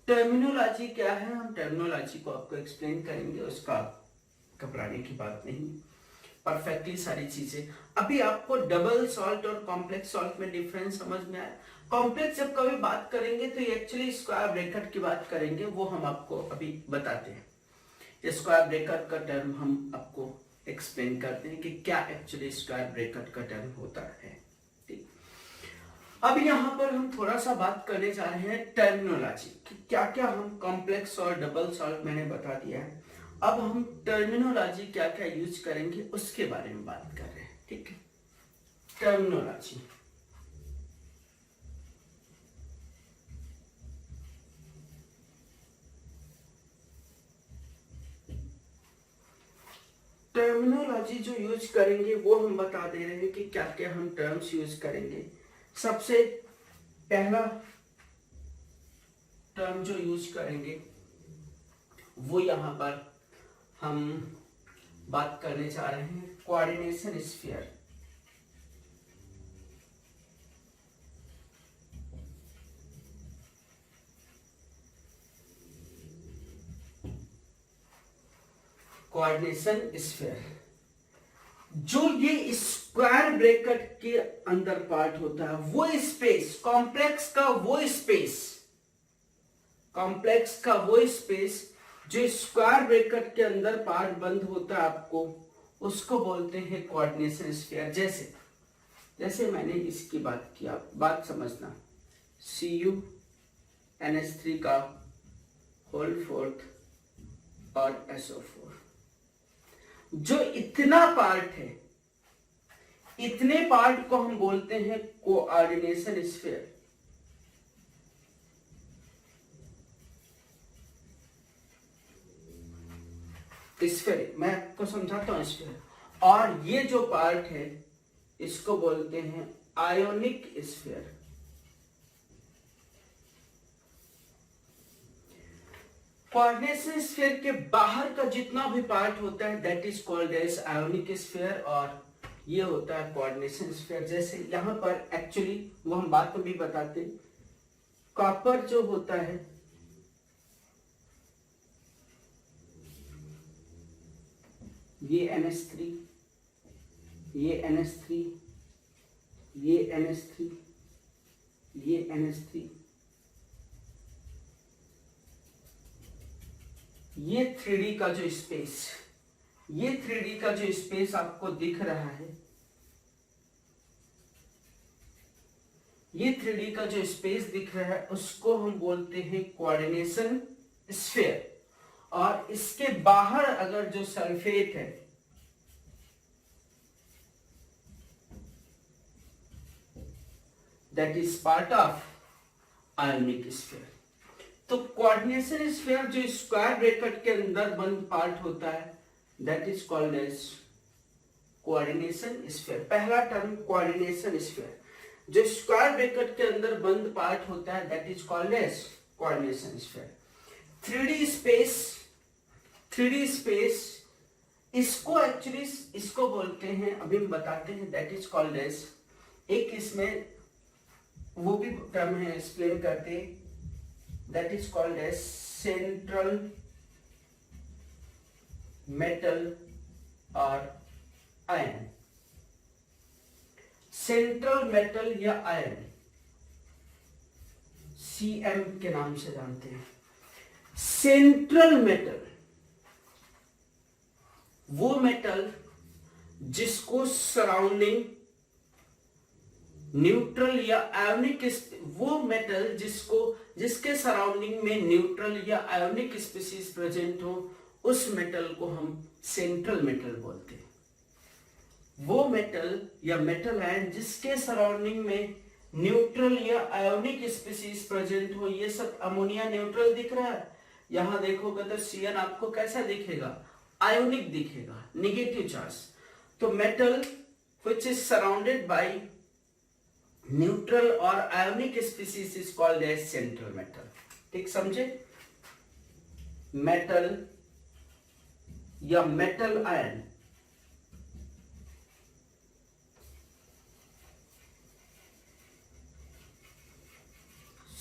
Speaker 1: टर्मिनोलॉजी क्या है, हम टर्मिनोलॉजी को आपको एक्सप्लेन करेंगे, उसका घबराने की बात नहीं। परफेक्टली सारी चीजें। अभी आपको डबल सॉल्ट और कॉम्प्लेक्स सॉल्ट में डिफरेंस समझ में आया। कॉम्प्लेक्स जब कभी बात करेंगे तो एक्चुअली स्क्वायर ब्रैकेट की बात करेंगे, वो हम आपको अभी बताते हैं। स्क्वायर ब्रैकेट का टर्म हम आपको एक्सप्लेन करते हैं कि क्या एक्चुअली स्क्वायर ब्रैकेट का टर्म होता है। ठीक, अब यहाँ पर हम थोड़ा सा बात करने जा रहे हैं टर्मिनोलॉजी कि क्या क्या हम कॉम्प्लेक्स और डबल सॉल्ट मैंने बता दिया है। अब हम टर्मिनोलॉजी क्या क्या यूज करेंगे उसके बारे में बात कर रहे हैं। ठीक है, टर्मिनोलॉजी। टर्मिनोलॉजी जो यूज करेंगे वो हम बता दे रहे हैं कि क्या क्या हम टर्म्स यूज करेंगे। सबसे पहला टर्म जो यूज करेंगे वो यहां पर हम बात करने जा रहे हैं कोऑर्डिनेशन स्फीयर। कोऑर्डिनेशन स्फीयर जो ये स्क्वायर ब्रैकेट के अंदर पार्ट होता है, वो स्पेस कॉम्प्लेक्स का, वो स्पेस कॉम्प्लेक्स का वो स्पेस जो स्क्वायर ब्रैकेट के अंदर पार्ट बंद होता है आपको, उसको बोलते हैं कोऑर्डिनेशन स्फीयर। जैसे जैसे मैंने इसकी बात किया, बात समझना, CuNH3 का होल फोर्थ और SO4, जो इतना पार्ट है, इतने पार्ट को हम बोलते हैं कोऑर्डिनेशन स्फीयर। स्फीयर मैं आपको समझाता हूं स्फीयर। और ये जो पार्ट है इसको बोलते हैं आयोनिक स्फीयर। कोऑर्डिनेशन स्फीयर के बाहर का जितना भी पार्ट होता है that is called as ionic sphere, और ये होता है कोऑर्डिनेशन स्फीयर। जैसे यहां पर एक्चुअली वो हम बात को भी बताते, कॉपर जो होता है ये NH3, ये NH3, ये NH3, ये NH3, ये 3D का जो स्पेस, ये 3D का जो स्पेस आपको दिख रहा है, ये 3D का जो स्पेस दिख रहा है उसको हम बोलते हैं कोऑर्डिनेशन स्फीयर। और इसके बाहर अगर जो सल्फेट है, that is part of ionic sphere. तो कोऑर्डिनेशन स्फीयर जो स्क्वायर ब्रैकेट के अंदर बंद पार्ट होता है that is called as coordination sphere. पहला टर्म कोऑर्डिनेशन स्फीयर, जो स्क्वायर ब्रैकेट के अंदर बंद पार्ट होता है that is called as coordination sphere. 3D space इसको एक्चुअली इसको बोलते हैं, अभी हम बताते हैं, दैट इज कॉल्ड एज, एक इसमें वो भी टर्म है एक्सप्लेन करते, that is called as central metal और आयन। सेंट्रल मेटल या आयन CM के नाम से जानते हैं। सेंट्रल मेटल वो मेटल जिसको सराउंडिंग न्यूट्रल या आयोनिक, वो मेटल जिसके सराउंडिंग में न्यूट्रल या आयोनिक स्पीशीज प्रेजेंट हो, उस मेटल को हम सेंट्रल मेटल बोलते हैं। वो मेटल या मेटल आयन जिसके सराउंडिंग में न्यूट्रल या आयोनिक स्पीशीज प्रेजेंट हो, ये सब अमोनिया न्यूट्रल दिख रहा है, यहां देखोगे तो Cn आपको कैसा दिखेगा, आयोनिक दिखेगा, नेगेटिव चार्ज। तो metal which is surrounded by neutral और ionic species is called as central metal. ठीक समझे? मेटल या metal ion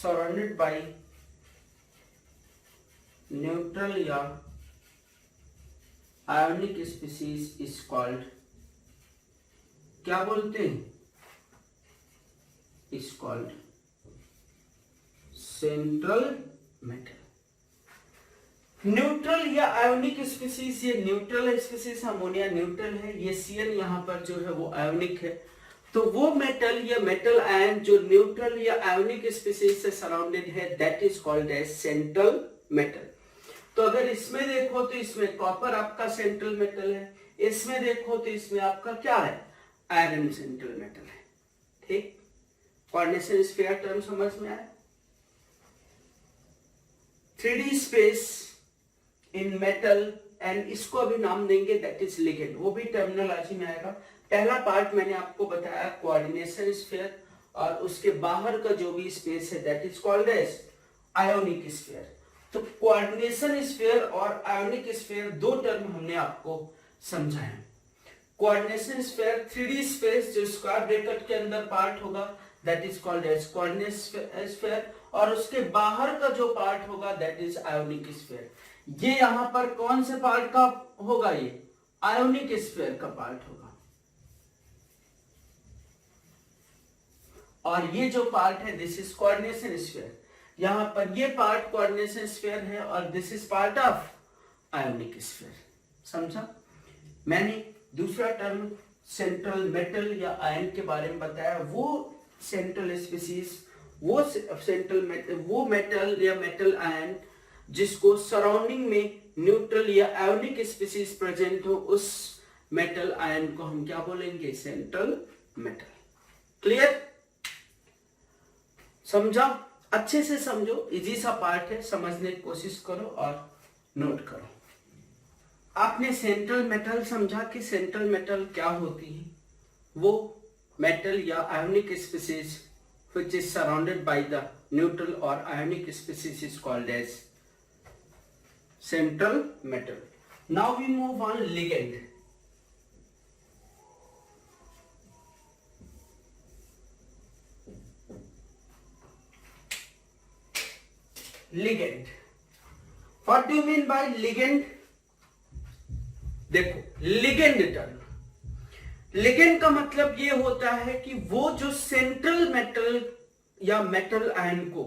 Speaker 1: surrounded by neutral या ionic species is called क्या बोलते हैं, is called central metal. Neutral या आयोनिक स्पीसीज, ये न्यूट्रल है स्पीसीज, अमोनिया न्यूट्रल है, ये Cn यहाँ पर जो है वो आयोनिक है। तो वो मेटल या मेटल आयन जो न्यूट्रल या आयोनिक स्पीसीज से सराउंडेड है, that is called as central metal. तो अगर इसमें देखो तो इसमें कॉपर आपका सेंट्रल मेटल है, इसमें देखो तो इसमें आपका क्या है, आयरन सेंट्रल मेटल है। ठीक, कोऑर्डिनेशन स्फीयर टर्म समझ में आया। 3D space in metal, and इसको अभी नाम देंगे दैट इज लिगेंड, वो भी टर्मिनोलॉजी में आएगा। पहला पार्ट मैंने आपको बताया कोऑर्डिनेशन स्फीयर, और उसके बाहर का जो भी स्पेस है that is called as ionic sphere. तो कोऑर्डिनेशन स्फीयर और आयोनिक स्फीयर दो टर्म हमने आपको समझाया। कोऑर्डिनेशन स्फीयर 3D स्पेस जो स्क्वायर ब्रैकेट के अंदर पार्ट होगा that is called as coordination sphere, और उसके बाहर का जो पार्ट होगा दैट इज आयोनिक स्फीयर। ये यहां पर कौन से पार्ट का होगा, ये आयोनिक स्फीयर का पार्ट होगा, और ये जो पार्ट है दिस इज कोऑर्डिनेशन स्फीयर। यहां पर ये पार्ट कोऑर्डिनेशन स्फीयर है और this is part of ionic sphere. समझा? मैंने दूसरा टर्म सेंट्रल मेटल या आयन के बारे में बताया, वो सेंट्रल स्पीसीज, वो सेंट्रल मेटल, वो मेटल या मेटल आयन जिसको सराउंडिंग में न्यूट्रल या आयोनिक स्पीसीज प्रेजेंट हो, उस मेटल आयन को हम क्या बोलेंगे, सेंट्रल मेटल। क्लियर? समझा? अच्छे से समझो, इजी सा पार्ट है, समझने की कोशिश करो और नोट करो। आपने सेंट्रल मेटल समझा कि सेंट्रल मेटल क्या होती है, वो मेटल या ionic species which is surrounded by the neutral or ionic species is called as central metal. Now we move on ligand. Ligand. What do you mean by ligand? देखो ligand टर्म, लिगेंड का मतलब ये होता है कि वो जो सेंट्रल मेटल या मेटल आयन को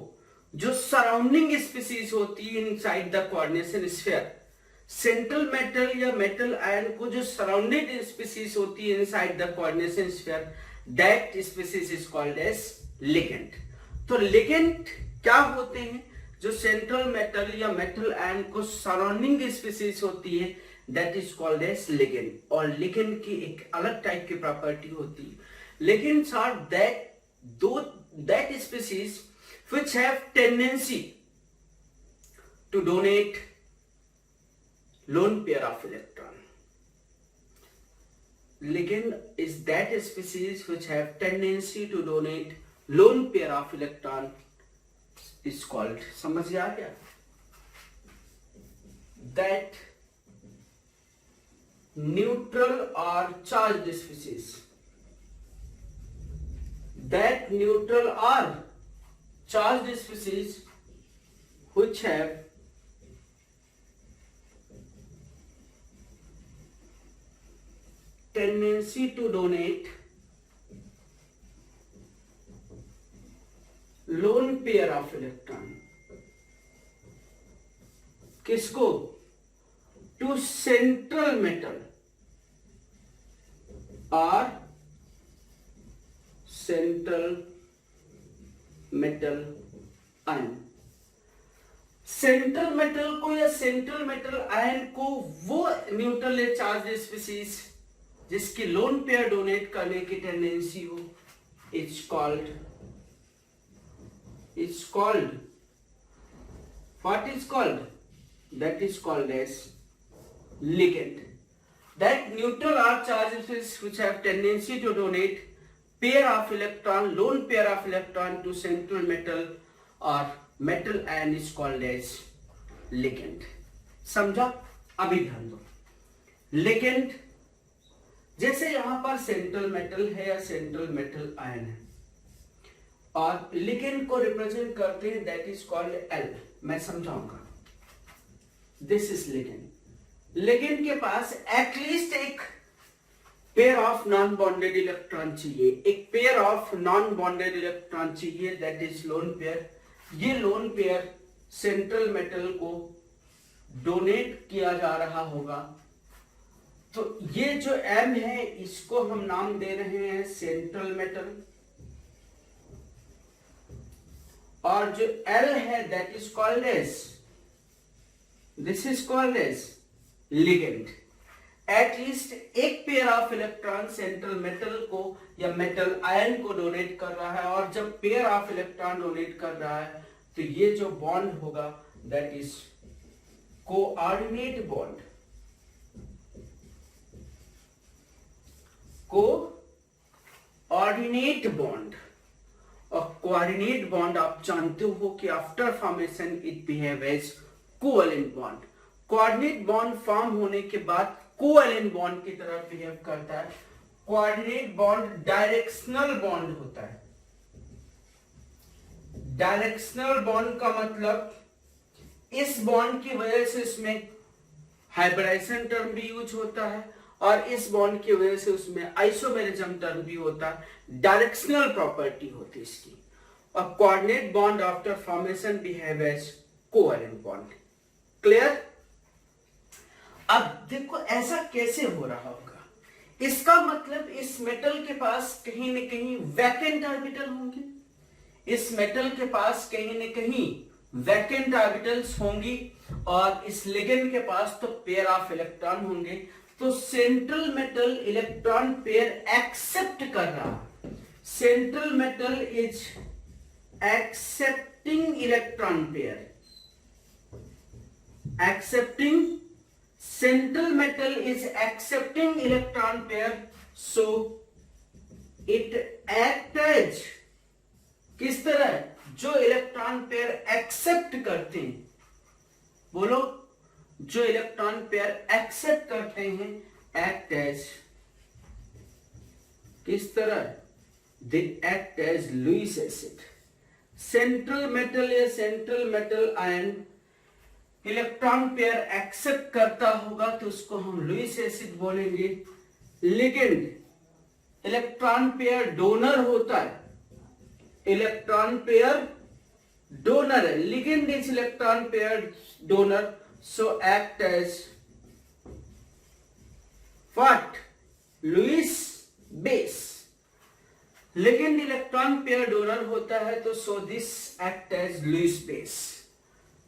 Speaker 1: जो सराउंडिंग स्पीसीज होती है inside the coordination sphere, central metal या मेटल आयन को जो सराउंडेड स्पीसीज होती है inside the coordination sphere, that species is called as ligand. तो लिगेंड क्या होते हैं, जो सेंट्रल मेटल या मेटल आयन को सराउंडिंग स्पीसीज होती है that is called as ligand. और लिगेंड की एक अलग टाइप की प्रॉपर्टी होती है, ligands are that species which have tendency to donate lone pair of electron. Ligand is that species which have tendency to donate lone pair of electron is called, समझ आ गया, that neutral or charged species, that neutral or charged species which have tendency to donate lone pair of electron, किसको, to central metal or central metal ion। Central metal को या सेंट्रल मेटल आयन को वो न्यूट्रल या चार्ज स्पीसीज जिसकी लोन पेयर डोनेट करने की टेंडेंसी हो, it's called what is called, that is called as ligand। That neutral or charged species which have tendency to donate pair of electron, lone pair of electron to central metal or metal ion is called as ligand। समझा? अभी ध्यान दो, ligand जैसे यहां पर सेंट्रल मेटल है या सेंट्रल मेटल आयन है और ligand को रिप्रेजेंट करते हैं दैट इज कॉल्ड L। मैं समझाऊंगा, दिस इज ligand। लिगेंड के पास एटलीस्ट एक pair of non bonded electron चाहिए, एक pair of non bonded electron चाहिए, दैट इज लोन पेयर। ये लोन पेयर सेंट्रल मेटल को डोनेट किया जा रहा होगा। तो ये जो M है इसको हम नाम दे रहे हैं सेंट्रल मेटल, और जो L है that is called as, this is called as ligand. At least एक pair of electron central metal को या मेटल आयन को डोनेट कर रहा है, और जब पेयर ऑफ इलेक्ट्रॉन डोनेट कर रहा है तो ये जो बॉन्ड होगा that is coordinate bond. Coordinate bond, और कोऑर्डिनेट बॉन्ड आप जानते हो कि after formation it behave as covalent bond. Coordinate bond form होने के बाद कोवैलेंट बॉन्ड की तरह बिहेव करता है। कोऑर्डिनेट बॉन्ड डायरेक्शनल बॉन्ड होता है। डायरेक्शनल बॉन्ड का मतलब इस बॉन्ड की वजह से इसमें हाइब्रिडाइजेशन टर्म भी यूज होता है, और इस बॉन्ड की वजह से उसमें आइसोमेरिज्म टर्म भी होता है। डायरेक्शनल प्रॉपर्टी होती है इसकी। और coordinate bond after formation behave as covalent bond. Clear? अब देखो ऐसा कैसे हो रहा होगा। इसका मतलब इस मेटल के पास कहीं न कहीं वैकेंट ऑर्बिटल होंगे, इस मेटल के पास कहीं न कहीं वैकेंट ऑर्बिटल्स होंगी, और इस लिगेंड के पास तो पेयर ऑफ इलेक्ट्रॉन होंगे। तो central metal electron pair accept कर रहा है। Central metal is accepting electron pair, accepting, central metal is accepting electron pair, so it act as, किस तरह, जो इलेक्ट्रॉन पेयर एक्सेप्ट करते हैं, बोलो, जो इलेक्ट्रॉन पेयर एक्सेप्ट करते हैं एक्ट एज, किस तरह, they act as Lewis acid. Central metal या central metal ion electron pair accept करता होगा तो उसको हम लुईस एसिड बोलेंगे। लिगेंड इलेक्ट्रॉन पेयर डोनर होता है, इलेक्ट्रॉन पेयर डोनर है, ligand is electron pair donor, so act as what, Lewis base. Ligand electron pair donor होता है तो so this act as Lewis base.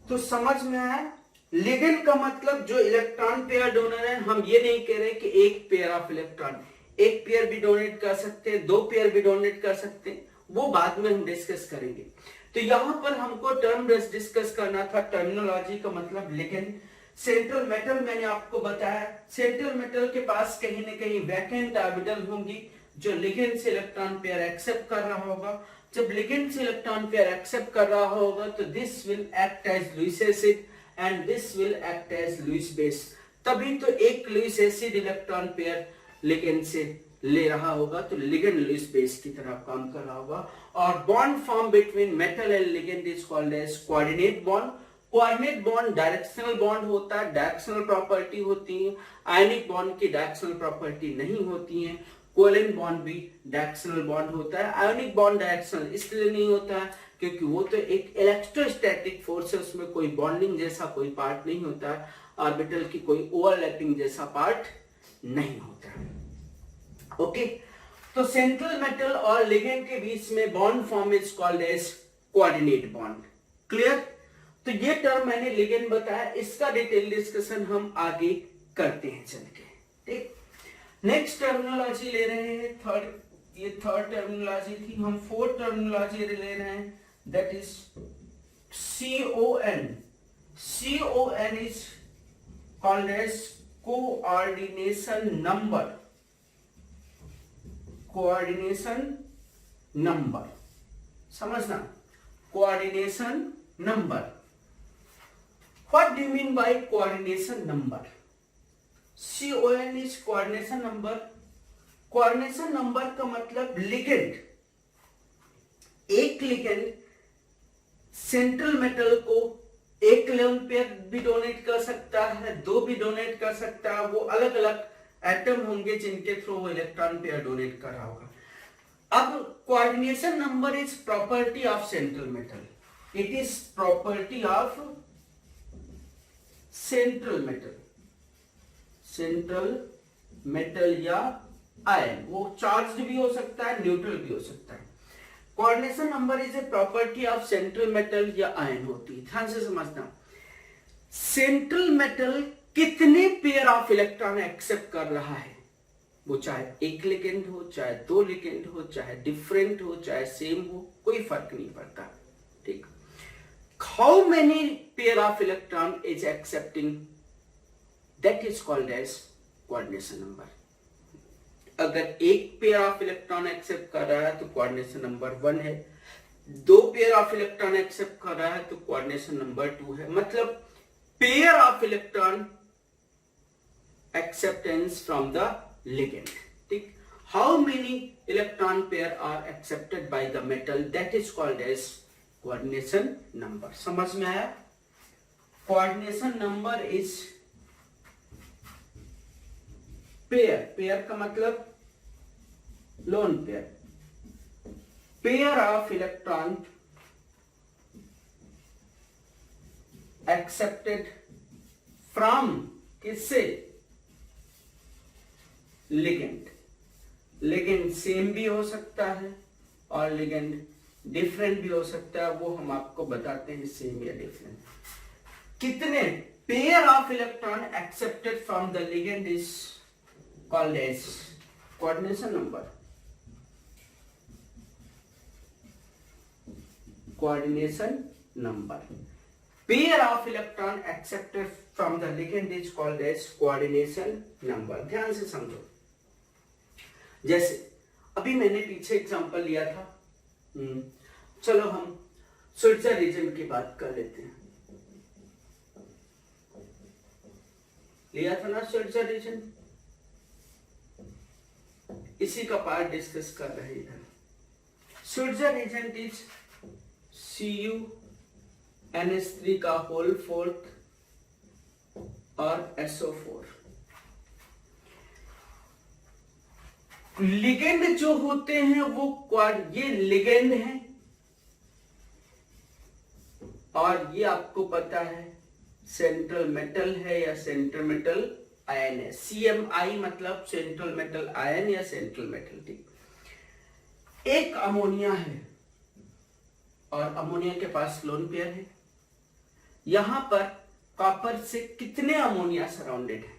Speaker 1: तो समझ में आया? लिगेंड का मतलब जो इलेक्ट्रॉन पेयर डोनर है। हम ये नहीं कह रहे कि एक पेयर ऑफ इलेक्ट्रॉन, एक पेयर भी डोनेट कर सकते हैं, दो पेयर भी डोनेट कर सकते हैं, वो बाद में हम डिस्कस करेंगे। तो यहां पर हमको टर्म डिस्कस करना था, टर्मिनोलॉजी का मतलब लिगेंड। सेंट्रल मेटल मैंने आपको बताया, सेंट्रल मेटल के पास कहीं ना कहीं वैकेंट ऑर्बिटल होंगी जो लिगेंड से इलेक्ट्रॉन पेयर एक्सेप्ट कर रहा होगा। जब लिगेंड से इलेक्ट्रॉन पेयर एक्सेप्ट कर रहा होगा तो this will act as Lewis acid and this will act as Lewis base. तभी तो एक Lewis acid electron pair ligand से ले रहा होगा, तो लिगेंड लुईस बेस की तरह काम कर रहा होगा। और bond form between metal and ligand is called as coordinate bond. Coordinate bond directional bond होता है, डायरेक्शनल प्रॉपर्टी होती है। आयनिक बॉन्ड की डायरेक्शनल प्रॉपर्टी नहीं होती है। कोवैलेंट बॉन्ड भी डायरेक्शनल बॉन्ड होता है। आयोनिक बॉन्ड डायरेक्शनल इसलिए नहीं होता है क्योंकि वो तो एक इलेक्ट्रोस्टैटिक फोर्स है, उसमें कोई बॉन्डिंग जैसा कोई पार्ट नहीं होता है, ऑर्बिटल की कोई ओवरलैपिंग जैसा पार्ट नहीं होता है। ओके, तो सेंट्रल मेटल और लिगेंड के बीच में bond form is called as coordinate bond. Clear? तो ये टर्म मैंने लिगेंड बताया, इसका डिटेल डिस्कशन हम आगे करते हैं चल के। ठीक, नेक्स्ट टर्मिनोलॉजी ले रहे हैं थर्ड, ये थर्ड टर्मिनोलॉजी थी, हम फोर्थ टर्मिनोलॉजी ले रहे हैं, that is CON। CON is called as coordination number. Coordination number, समझना, coordination number. What do you mean by coordination number? CON is coordination number। Coordination number का मतलब लिगेंड, एक लिगेंड सेंट्रल मेटल को एक लोन पेयर भी डोनेट कर सकता है, दो भी डोनेट कर सकता है, वो अलग अलग एटम होंगे जिनके थ्रू वो इलेक्ट्रॉन पेयर डोनेट कर रहा होगा। अब coordination number is property of central metal, it is property of central metal या आयन, वो चार्ज्ड भी हो सकता है, न्यूट्रल भी हो सकता है। Coordination number is a property of central metal या आयन होती है। ध्यान से समझना, सेंट्रल मेटल कितने पेयर ऑफ इलेक्ट्रॉन एक्सेप्ट कर रहा है, वो चाहे एक लिगेंड हो, चाहे दो लिगेंड हो, चाहे डिफरेंट हो, चाहे सेम हो, कोई फर्क नहीं पड़ता। ठीक, how many pair of electron is accepting, that is called as coordination number. अगर एक पेयर ऑफ इलेक्ट्रॉन एक्सेप्ट कर रहा है तो कोऑर्डिनेशन नंबर 1 है, दो पेयर ऑफ इलेक्ट्रॉन एक्सेप्ट कर रहा है तो कोऑर्डिनेशन नंबर 2 है। मतलब pair of electron acceptance from the ligand. ठीक, how many electron pair are accepted by the metal, that is called as coordination number. समझ में आया? कोऑर्डिनेशन नंबर इज पेयर का मतलब lone pair of electron accepted from किससे, लिगेंड सेम भी हो सकता है और लिगेंड डिफरेंट भी हो सकता है, वो हम आपको बताते हैं सेम या डिफरेंट। कितने pair of electron accepted from the ligand is called as coordination number. Coordination number, pair of electron accepted from the ligand is called as coordination number. ध्यान से समझो, जैसे अभी मैंने पीछे एग्जांपल लिया था, चलो हम स्विट्जर रीजन की बात कर लेते हैं। लिया था ना स्विट्जर रीजन, इसी का पार्ट डिस्कस कर रहे हैं। स्विट्जर रीजन इज CuNH3 का होल फोर्थ और SO4। लिगेंड जो होते हैं वो ये लिगेंड है और ये आपको पता है सेंट्रल मेटल है या सेंट्रल मेटल आयन है। CMI मतलब सेंट्रल मेटल आयन या सेंट्रल मेटल। ठीक, एक अमोनिया है और अमोनिया के पास लोन पेयर है। यहां पर कॉपर से कितने अमोनिया सराउंडेड है,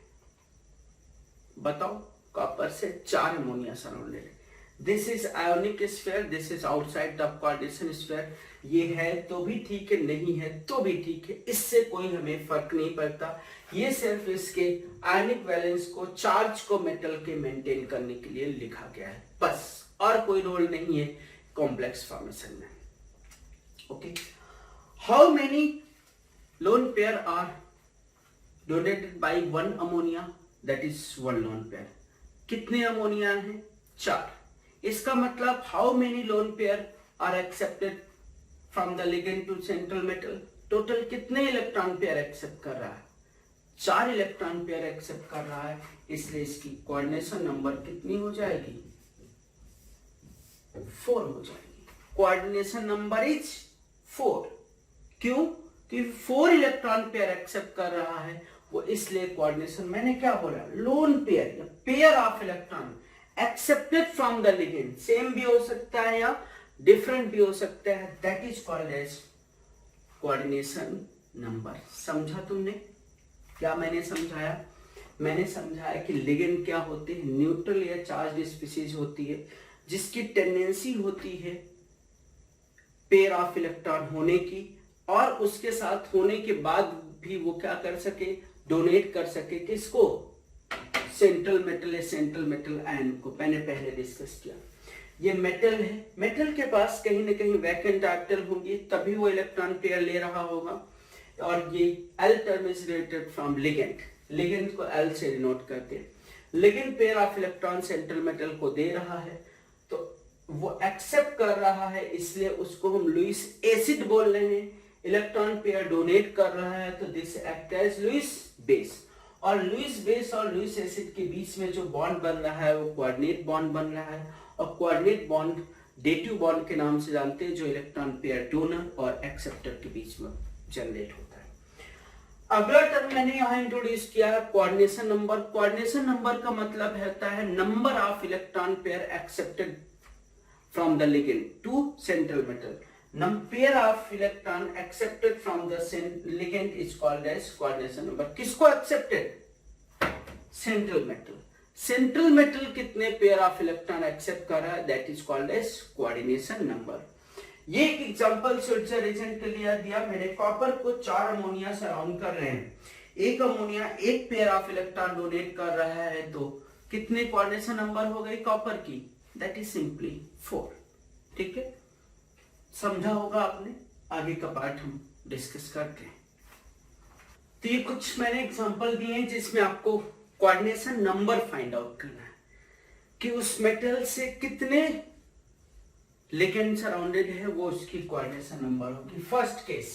Speaker 1: बताओ? कॉपर से 4 अमोनिया सराउंडेड है। This is ionic sphere, this is outside the coordination sphere. ये है तो भी ठीक है, नहीं है तो भी ठीक है, इससे कोई हमें फर्क नहीं पड़ता। ये सिर्फ इसके आयनिक वैलेंस को, चार्ज को मेटल के मेंटेन करने के लिए लिखा गया है, बस, और कोई रोल नहीं है कॉम्प्लेक्स फॉर्मेशन में। Okay, how many lone pair are donated by 1 ammonia, that is 1 lone pair. कितने अमोनिया हैं? 4। इसका मतलब how many lone pair are accepted from the ligand to central metal, total कितने इलेक्ट्रॉन पेयर एक्सेप्ट कर रहा है? 4 इलेक्ट्रॉन पेयर एक्सेप्ट कर रहा है, इसलिए इसकी कोऑर्डिनेशन नंबर कितनी हो जाएगी? 4 हो जाएगी। Coordination number is 4। क्यों? कि 4 इलेक्ट्रॉन पेयर एक्सेप्ट कर रहा है वो, इसलिए कोऑर्डिनेशन, मैंने क्या बोला, lone pair, pair of electron accepted from the ligand, same भी हो सकता है या डिफरेंट भी हो सकता है, that is called as coordination number. समझा तुमने? क्या मैंने समझाया? मैंने समझाया कि लिगेंड क्या होते हैं, न्यूट्रल या चार्ज स्पीशीज होती है जिसकी टेंडेंसी होती है पेयर ऑफ इलेक्ट्रॉन होने की, और उसके साथ होने के बाद भी वो क्या कर सके, डोनेट कर सके, किसको? सेंट्रल मेटल या सेंट्रल मेटल आयन को। मैंने पहले डिस्कस किया, ये मेटल है, मेटल के पास कहीं ना कहीं वैकेंट ऑर्बिटल होंगी, तभी वो इलेक्ट्रॉन पेयर ले रहा होगा, और ये L term is related from ligand, ligand को L से डिनोट करते हैं। Ligand pair of electron central metal को दे रहा है, तो वो एक्सेप्ट कर रहा है, इसलिए उसको हम लुईस एसिड बोल रहे हैं। इलेक्ट्रॉन पेयर डोनेट कर रहा है तो this act as Lewis base, और लुईस बेस और लुईस एसिड के बीच में जो बॉन्ड बन रहा है वो कोऑर्डिनेट बॉन्ड बन रहा है, और कोऑर्डिनेट बॉन्ड डेटिव बॉन्ड के नाम से जानते हैं, जो इलेक्ट्रॉन पेयर डोनर और एक्सेप्टर के बीच में जनरेट होता है। अगला टर्म मैंने यहाँ इंट्रोड्यूस किया है कोऑर्डिनेशन नंबर। कोऑर्डिनेशन नंबर का मतलब होता है number of electron pair accepted from the ligand to central metal. Pair of electron accepted from the ligand is called as coordination number. किसको accepted? Central metal. Central metal कितने पेयर ऑफ इलेक्ट्रॉन एक्सेप्ट कर रहा है, that is called as coordination number. ये एक एग्जांपल स्विट्जर रीजन के लिए दिया। मैंने कॉपर को 4 अमोनिया सराउंड कर रहे हैं, एक अमोनिया एक पेयर ऑफ इलेक्ट्रॉन डोनेट कर रहा है, तो कितने कोऑर्डिनेशन नंबर हो गई कॉपर की? That is simply 4। ठीक है, समझा होगा आपने। आगे का पार्ट हम डिस्कस करते हैं। तो ये कुछ मैंने एग्जांपल दिए हैं जिसमें आपको कोऑर्डिनेशन नंबर फाइंड आउट करना है कि उस मेटल से कितने लिगेंड सराउंडेड है, वो उसकी कोऑर्डिनेशन नंबर होगी। First case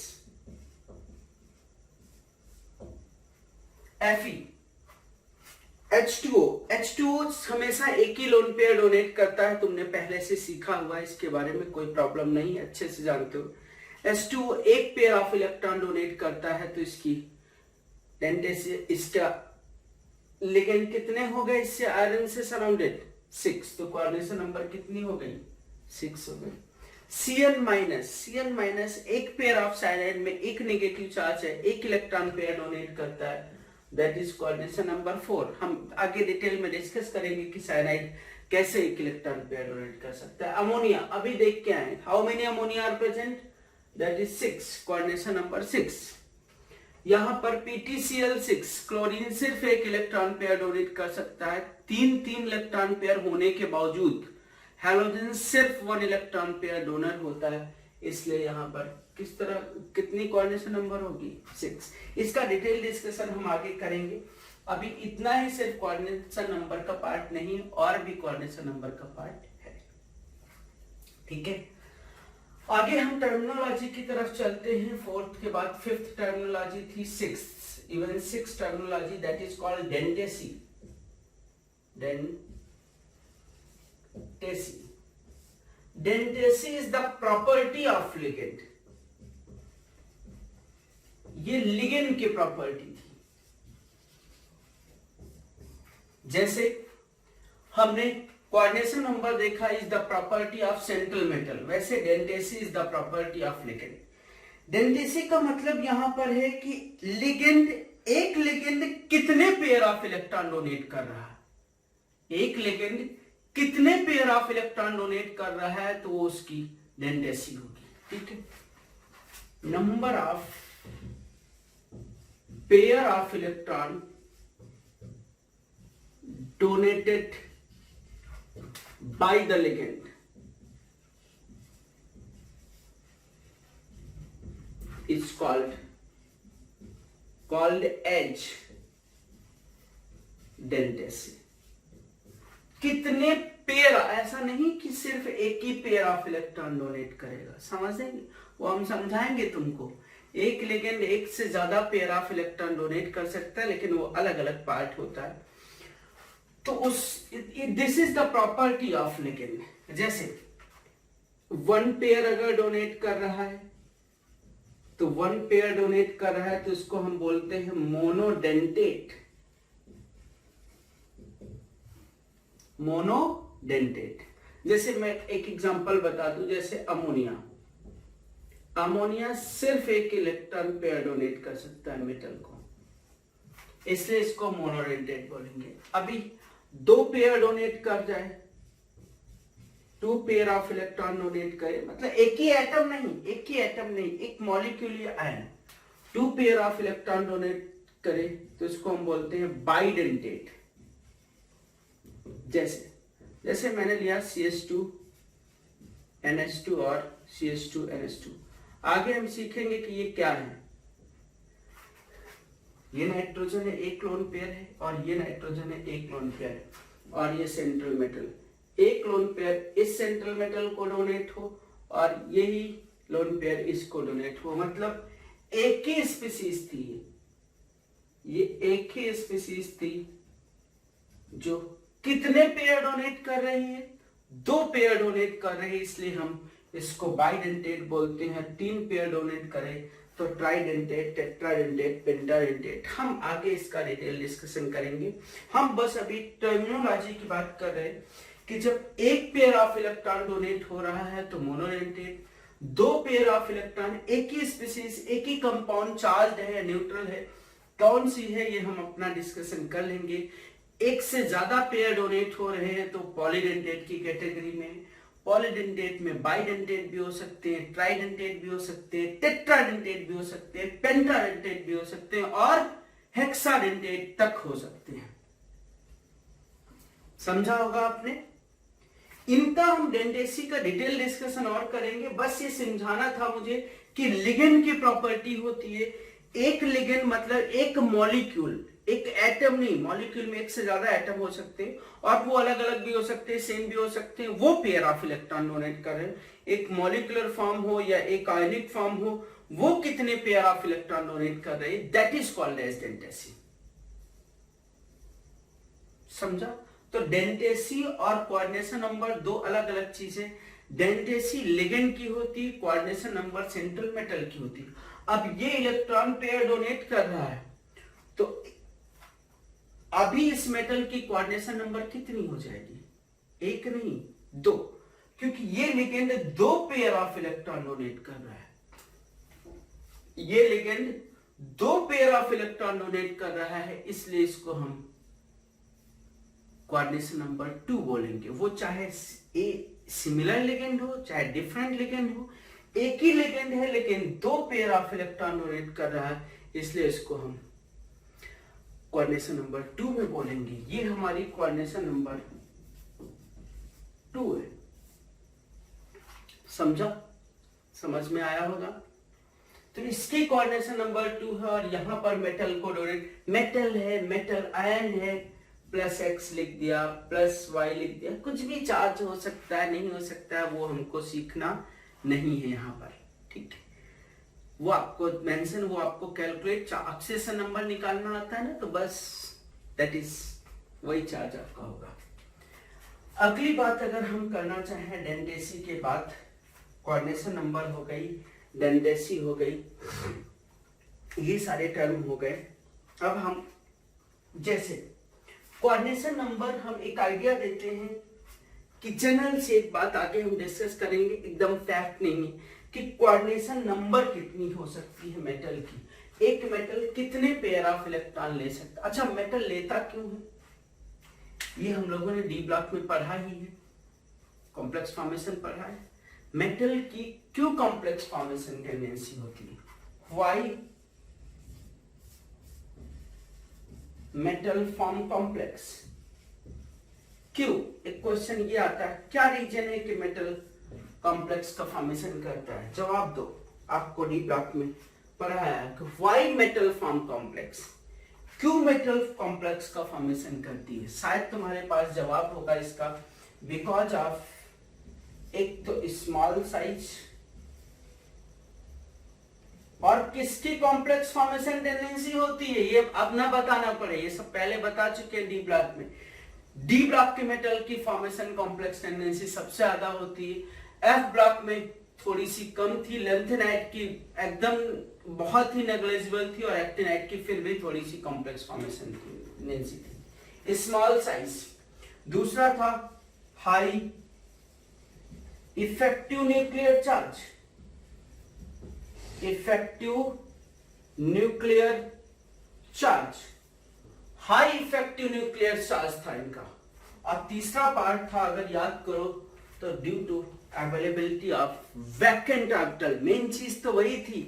Speaker 1: Fe H2O। H2O हमेशा एक ही लोन पेयर डोनेट करता है, तुमने पहले से सीखा हुआ है, इसके बारे में कोई प्रॉब्लम नहीं, अच्छे से जानते हो। H2O एक पेयर ऑफ इलेक्ट्रॉन डोनेट करता है, तो इसकी इसका लिगेंड कितने हो गए इससे? आयरन से सराउंडेड 6, तो कोऑर्डिनेशन नंबर कितनी हो गई? 6 हो गई। Cn माइनस एक पेयर ऑफ साइनाइड में एक नेगेटिव चार्ज है, एक इलेक्ट्रॉन पेयर डोनेट करता है, दैट इज कोऑर्डिनेशन नंबर 4। हम आगे डिटेल में डिस्कस करेंगे कि साइनाइड कैसे एक इलेक्ट्रॉन पेयर डोनेट कर सकता है। अमोनिया अभी देख के आए, how many ammonia are present? That is 6, coordination number 6। यहां पर PtCl6 क्लोरीन सिर्फ एक इलेक्ट्रॉन पेयर डोनेट कर सकता है, 3 इलेक्ट्रॉन पेयर होने के बावजूद हैलोजन सिर्फ 1 इलेक्ट्रॉन पेयर डोनर होता है, इसलिए यहां पर किस तरह कितनी कोऑर्डिनेशन नंबर होगी? 6। इसका डिटेल डिस्कशन हम आगे करेंगे। अभी इतना ही सिर्फ कोऑर्डिनेशन नंबर का पार्ट नहीं, और भी कोऑर्डिनेशन नंबर का पार्ट है। ठीक है, आगे हम टर्मिनोलॉजी की तरफ चलते हैं। 4th के बाद 5th टर्मिनोलॉजी थी 6th, even 6th terminology that is called denticity. Denticity is the property of ligand. ये लिगेंड की प्रॉपर्टी थी। जैसे हमने कोऑर्डिनेशन नंबर देखा is the property of central metal, वैसे denticity is the property of ligand. Denticity का मतलब यहां पर है कि लिगेंड, एक लिगेंड कितने पेयर ऑफ इलेक्ट्रॉन डोनेट कर रहा है, एक लिगेंड कितने पेयर ऑफ इलेक्ट्रॉन डोनेट कर रहा है, तो वो उसकी डेंडेसी होगी। ठीक है, number of pair of electron donated by the ligand is called edge डेंडेसी। कितने पेयर, ऐसा नहीं कि सिर्फ एक ही पेयर ऑफ इलेक्ट्रॉन डोनेट करेगा, समझेंगे वो हम समझाएंगे तुमको। एक लिगेंड एक से ज्यादा पेयर ऑफ इलेक्ट्रॉन डोनेट कर सकता है, लेकिन वो अलग अलग पार्ट होता है। तो this is the property of ligand. जैसे 1 पेयर अगर डोनेट कर रहा है, तो 1 पेयर डोनेट कर रहा है, तो इसको हम बोलते हैं मोनोडेंटेट। मोनोडेंटेट। जैसे मैं एक एग्जांपल बता दूं, जैसे अमोनिया सिर्फ एक इलेक्ट्रॉन पेयर डोनेट कर सकता है मेटल को, इसलिए इसको मोनोडेंटेट बोलेंगे। अभी 2 पेयर डोनेट कर जाए, 2 पेयर ऑफ इलेक्ट्रॉन डोनेट करे, मतलब एक ही एटम नहीं, एक मॉलिक्यूल या ion 2 pair of electron donate करे, तो इसको हम बोलते हैं बाइडेंटेट। जैसे मैंने लिया CH2 NH2 और CH2 NH2। आगे हम सीखेंगे कि ये क्या है। ये नाइट्रोजन है, एक लोन पेयर है, और ये नाइट्रोजन है, एक लोन पेयर है, और ये सेंट्रल मेटल, एक लोन पेयर इस सेंट्रल मेटल को डोनेट हो और यही लोन पेयर इसको डोनेट हो, मतलब एक ही स्पीसीज थी ये एक ही स्पीसीज थी जो कितने पेयर डोनेट कर रही है? 2 पेयर डोनेट कर रहे हैं, इसलिए हम इसको बाइडेंटेट बोलते हैं। 3 पेयर डोनेट करें तो ट्राइडेंटेट, टेट्राडेंटेट, पेंटाडेंटेट। हम आगे इसका डिटेल डिस्कशन करेंगे। हम बस अभी टर्मिनोलॉजी की बात कर रहे हैं कि जब एक पेयर ऑफ इलेक्ट्रॉन डोनेट हो रहा है तो मोनोडेंटेट, 2 पेयर ऑफ इलेक्ट्रॉन, एक ही स्पीसीज, एक ही कंपाउंड, चार्ज है या न्यूट्रल है, कौन सी है ये हम अपना डिस्कशन कर लेंगे। एक से ज्यादा पेयर डोनेट हो रहे हैं तो पॉलीडेंटेट की कैटेगरी में। पॉलीडेंटेट में बाइडेंटेट भी हो सकते हैं, ट्राइडेंटेट भी हो सकते हैं, टेट्राडेंटेट भी हो सकते हैं, पेंटाडेंटेट भी हो सकते हैं और हेक्साडेंटेट तक हो सकते हैं। समझा होगा आपने? इनका हम डेंडेसी का डिटेल डिस्कशन और करेंगे। बस ये समझाना था मुझे कि लिगेंड की प्रॉपर्टी होती है, एक लिगेंड मतलब एक मॉलिक्यूल, एक एटम नहीं, मॉलिक्यूल में एक से ज्यादा एटम हो सकते हैं और वो अलग अलग भी हो सकते हैं, सेम भी हो सकते हैं। वो पेयर ऑफ इलेक्ट्रॉन डोनेट कर रहे हैं, एक मॉलिक्यूलर फॉर्म हो या एक आयनिक फॉर्म हो, वो कितने पेयर ऑफ इलेक्ट्रॉन डोनेट कर रहे हैं, दैट इज कॉल्ड एज डेंडेसी। समझा? तो डेंडेसी और कोऑर्डिनेशन नंबर 2 अलग अलग चीजें। डेंडेसी लिगेंड की होती, कोऑर्डिनेशन नंबर सेंट्रल मेटल की होती। अब ये इलेक्ट्रॉन पेयर डोनेट कर रहा है तो अभी इस मेटल की कोऑर्डिनेशन नंबर कितनी हो जाएगी? 1 नहीं 2, क्योंकि ये ligand 2 pair of electron donate कर रहा है। ये ligand 2 pair of electron donate कर रहा है, इसलिए इसको हम कोऑर्डिनेशन नंबर 2 बोलेंगे। वो चाहे सिमिलर लिगेंड हो चाहे डिफरेंट लिगेंड हो, एक ही लिगेंड है लेकिन 2 पेयर ऑफ इलेक्ट्रॉन डोनेट कर रहा है, इसलिए इसको हम कोऑर्डिनेशन नंबर 2 में बोलेंगे। ये हमारी कोऑर्डिनेशन नंबर 2 है। समझा? समझ में आया होगा? तो इसकी कोऑर्डिनेशन नंबर 2 है और यहां पर मेटल को डोनेट, मेटल है, मेटल आयन है, +x लिख दिया, +y लिख दिया, कुछ भी चार्ज हो सकता है, नहीं हो सकता है, वो हमको सीखना नहीं है यहाँ पर। ठीक है, वो आपको मेंशन, वो आपको कैलकुलेट ऑक्सीडेशन नंबर निकालना आता है ना, तो बस दैट इज वही चार्ज आपका होगा। अगली बात अगर हम करना चाहें डेंडेसी के बाद, कोऑर्डिनेशन नंबर हो गई, डेंडेसी हो गई, ये सारे टर्म हो गए। अब हम जैसे कोऑर्डिनेशन नंबर हम एक आइडिया देते हैं कि जनरल से एक बात आगे हम डिस्कस करेंगे, एकदम फैक्ट नहीं है कि कोऑर्डिनेशन नंबर कितनी हो सकती है मेटल की। एक मेटल कितने पेयर ऑफ इलेक्ट्रॉन ले सकता है? अच्छा, मेटल लेता क्यों है? ये हम लोगों ने डी ब्लॉक में पढ़ा ही है, कॉम्प्लेक्स फॉर्मेशन पढ़ा है। मेटल की क्यों कॉम्प्लेक्स फॉर्मेशन टेंडेंसी होती है? Why metal form complex? क्यों? एक क्वेश्चन ये आता है, क्या रीजन है कि मेटल कॉम्प्लेक्स का फॉर्मेशन करता है? जवाब दो। आपको डी ब्लॉक में पढ़ाया है कि व्हाई मेटल फॉर्म कॉम्प्लेक्स, क्यों मेटल कॉम्प्लेक्स का फॉर्मेशन करती है। शायद तुम्हारे पास जवाब होगा इसका, बिकॉज ऑफ एक तो स्मॉल साइज, और किसकी कॉम्प्लेक्स फॉर्मेशन टेंडेंसी होती है ये अब ना बताना पड़े, ये सब पहले बता चुके हैं डी ब्लॉक में। डी ब्लॉक के मेटल की फॉर्मेशन कॉम्प्लेक्स टेंडेंसी सबसे ज्यादा होती है। एफ ब्लॉक में थोड़ी सी कम थी, लेंथेनाइट की एकदम बहुत ही नेग्लिजिबल थी, और एक्टिनाइट की फिर भी थोड़ी सी कॉम्प्लेक्स फॉर्मेशन टेंडेंसी थी। Small size. दूसरा था high effective nuclear charge, effective nuclear charge, high effective nuclear charge था इनका। और तीसरा पार्ट था, अगर याद करो तो, due to availability of vacant orbital. Main चीज तो वही थी,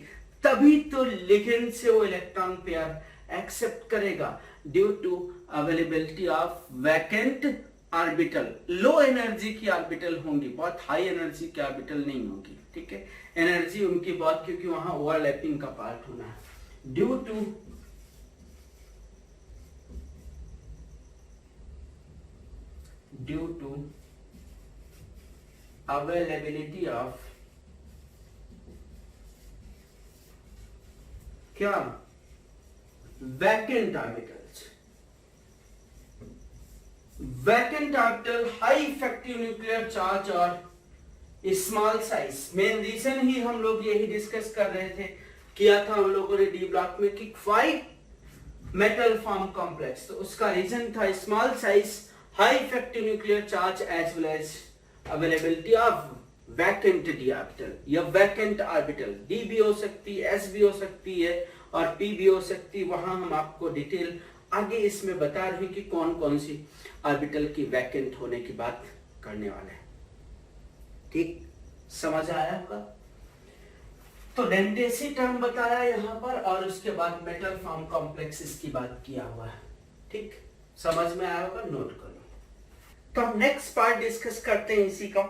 Speaker 1: तभी तो लिगेंड से वो इलेक्ट्रॉन पेयर एक्सेप्ट करेगा, due to availability of vacant orbital. Low energy की ऑर्बिटल होंगी, बहुत हाई एनर्जी की ऑर्बिटल नहीं होगी। ठीक है, एनर्जी उनकी बहुत, क्योंकि वहां ओवरलैपिंग का पार्ट होना है। ड्यू टू अवेलेबिलिटी ऑफ क्या vacant orbitals, vacant orbital high effective nuclear charge और स्मॉल साइज। मेन रीजन ही हम लोग यही डिस्कस कर रहे थे, किया था हम लोगों ने डी ब्लॉक में कि 5 मेटल फॉर्म कॉम्प्लेक्स, तो उसका रीजन था small size, high effective nuclear charge as well as availability of vacant D orbital या वैकेंट ऑर्बिटल। डी भी हो सकती है, एस भी हो सकती है और पी भी हो सकती है। वहां हम आपको डिटेल आगे इसमें बता रहे हैं कि कौन कौन सी ऑर्बिटल की वैकेंट होने की बात करने वाले हैं। ठीक समझ आया आपका? तो डेंडेसी टर्म बताया यहां पर और उसके बाद मेटल फॉर्म कॉम्प्लेक्सेस की बात किया हुआ है। ठीक समझ में आया होगा, नोट कर लो। तो हम नेक्स्ट पार्ट डिस्कस करते हैं इसी का।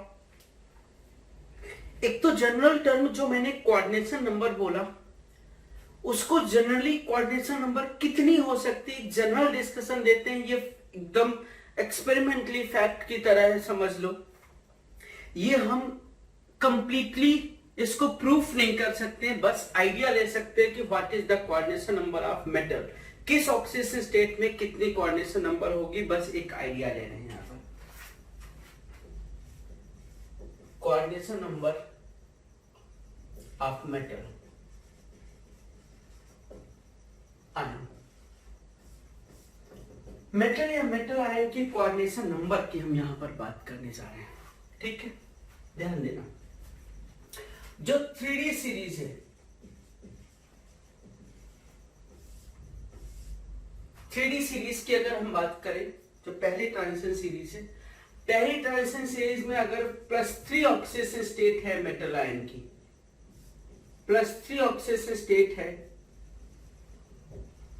Speaker 1: एक तो जनरल टर्म जो मैंने कोऑर्डिनेशन नंबर बोला, उसको जनरली कोऑर्डिनेशन नंबर कितनी हो सकती है जनरल डिस्कशन देते हैं। ये एकदम एक्सपेरिमेंटली फैक्ट की तरह है, समझ लो। ये हम कंप्लीटली इसको प्रूफ नहीं कर सकते, बस आइडिया ले सकते हैं कि what is the coordination number of metal, किस ऑक्सीजन स्टेट में कितनी कोऑर्डिनेशन नंबर होगी, बस एक आइडिया ले रहे हैं यहां पर। Coordination number of metal ion, metal या मेटल आयन की कोऑर्डिनेशन नंबर की हम यहां पर बात करने जा रहे हैं। ठीक है, ध्यान देना। जो 3D सीरीज है, 3D सीरीज की अगर हम बात करें, जो पहली ट्रांजिशन सीरीज है, पहली ट्रांजिशन सीरीज में अगर +3 ऑक्सीजन स्टेट है मेटल आयन की, +3 ऑक्सीजन स्टेट है,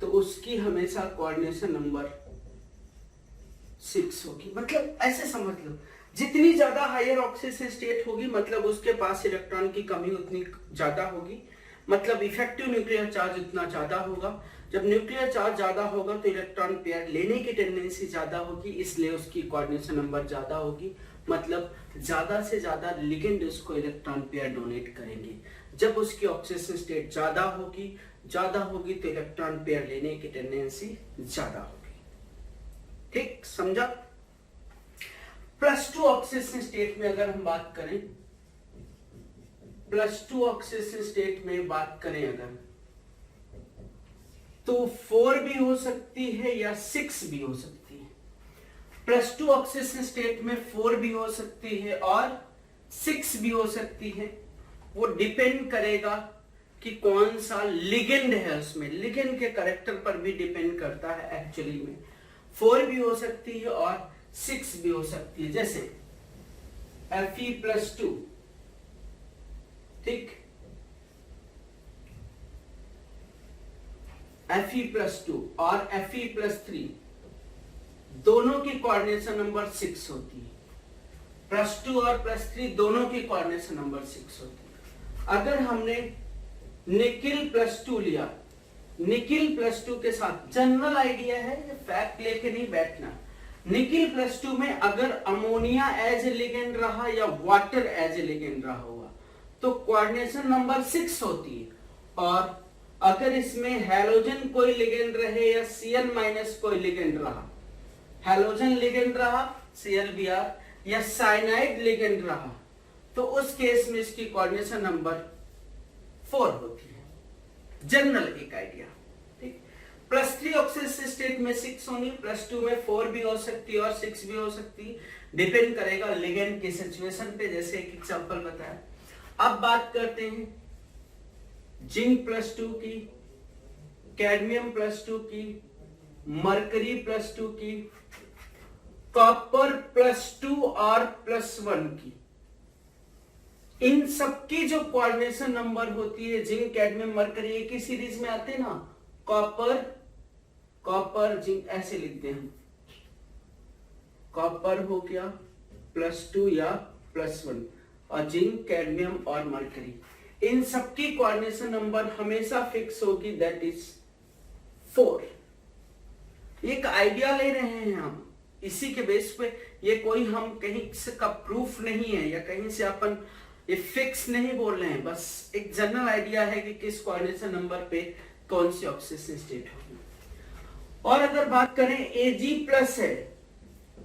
Speaker 1: तो उसकी हमेशा कोऑर्डिनेशन नंबर 6 होगी। मतलब ऐसे समझ लो, जितनी ज्यादा हायर ऑक्सीजन स्टेट होगी मतलब उसके पास इलेक्ट्रॉन की कमी उतनी ज्यादा होगी, मतलब इफेक्टिव न्यूक्लियर चार्ज उतना ज्यादा होगा। जब न्यूक्लियर चार्ज ज्यादा होगा तो इलेक्ट्रॉन पेयर लेने की टेंडेंसी ज्यादा होगी, इसलिए उसकी कोऑर्डिनेशन नंबर ज्यादा होगी। मतलब ज्यादा से ज्यादा लिगेंड उसको इलेक्ट्रॉन पेयर डोनेट करेंगे। जब उसकी ऑक्सीजन स्टेट ज्यादा होगी तो इलेक्ट्रॉन पेयर लेने की टेंडेंसी ज्यादा होगी। ठीक समझा? +2 ऑक्सीजन स्टेट में अगर हम बात करें, +2 ऑक्सीजन स्टेट में बात करें अगर, तो 4 भी हो सकती है या 6 भी हो सकती है। +2 ऑक्सीजन स्टेट में 4 भी हो सकती है और 6 भी हो सकती है। वो डिपेंड करेगा कि कौन सा लिगेंड है उसमें, लिगेंड के कैरेक्टर पर भी डिपेंड करता है। एक्चुअली में 4 भी हो सकती है और 6 भी हो सकती है। जैसे Fe+2, ठीक, Fe+2 और Fe+3 दोनों की कोऑर्डिनेशन नंबर 6 होती है। +2 और +3 दोनों की कोऑर्डिनेशन नंबर 6 होती है। अगर हमने निकिल +2 लिया, निकिल +2 के साथ, जनरल आइडिया है, ये फैक्ट लेके नहीं बैठना। निकिल +2 में अगर अमोनिया एज ए लिगेंड रहा या वाटर एज ए लिगेंड रहा हुआ तो कोऑर्डिनेशन नंबर 6 होती है। और अगर इसमें हैलोजन कोई लिगेंड रहे या Cl- कोई लिगेंड रहा, हैलोजन लिगेंड रहा Cl_Br या साइनाइड लिगेंड रहा, तो उस केस में इसकी कोऑर्डिनेशन नंबर 4 होती है। जनरल एक आइडिया। ठीक, +3 ऑक्सीजन स्टेट में 6 होनी, +2 में 4 भी हो सकती है और 6 भी हो सकती है, डिपेंड करेगा लिगेंड की सिचुएशन पे, जैसे एक एग्जांपल बताया। अब बात करते हैं जिंक +2 की, कैडमियम +2 की, मरकरी +2 की, कॉपर +2 और +1 की। इन सबकी जो कोऑर्डिनेशन नंबर होती है, जिंक कैडमियम मरकरी एक ही सीरीज में आते हैं ना, कॉपर जिंक ऐसे लिखते हैं। कॉपर हो गया +2 या +1 और जिंक कैडमियम और मरकरी, इन सबकी कोऑर्डिनेशन नंबर हमेशा फिक्स होगी, दैट इज 4। एक आइडिया ले रहे हैं हम, इसी के बेस पे, ये कोई हम कहीं से का प्रूफ नहीं है या कहीं से अपन ये फिक्स नहीं बोल रहे हैं, बस एक जनरल आइडिया है कि किस कोऑर्डिनेशन नंबर पे कौन सी ऑक्सीजन स्टेट होगी। और अगर बात करें Ag प्लस है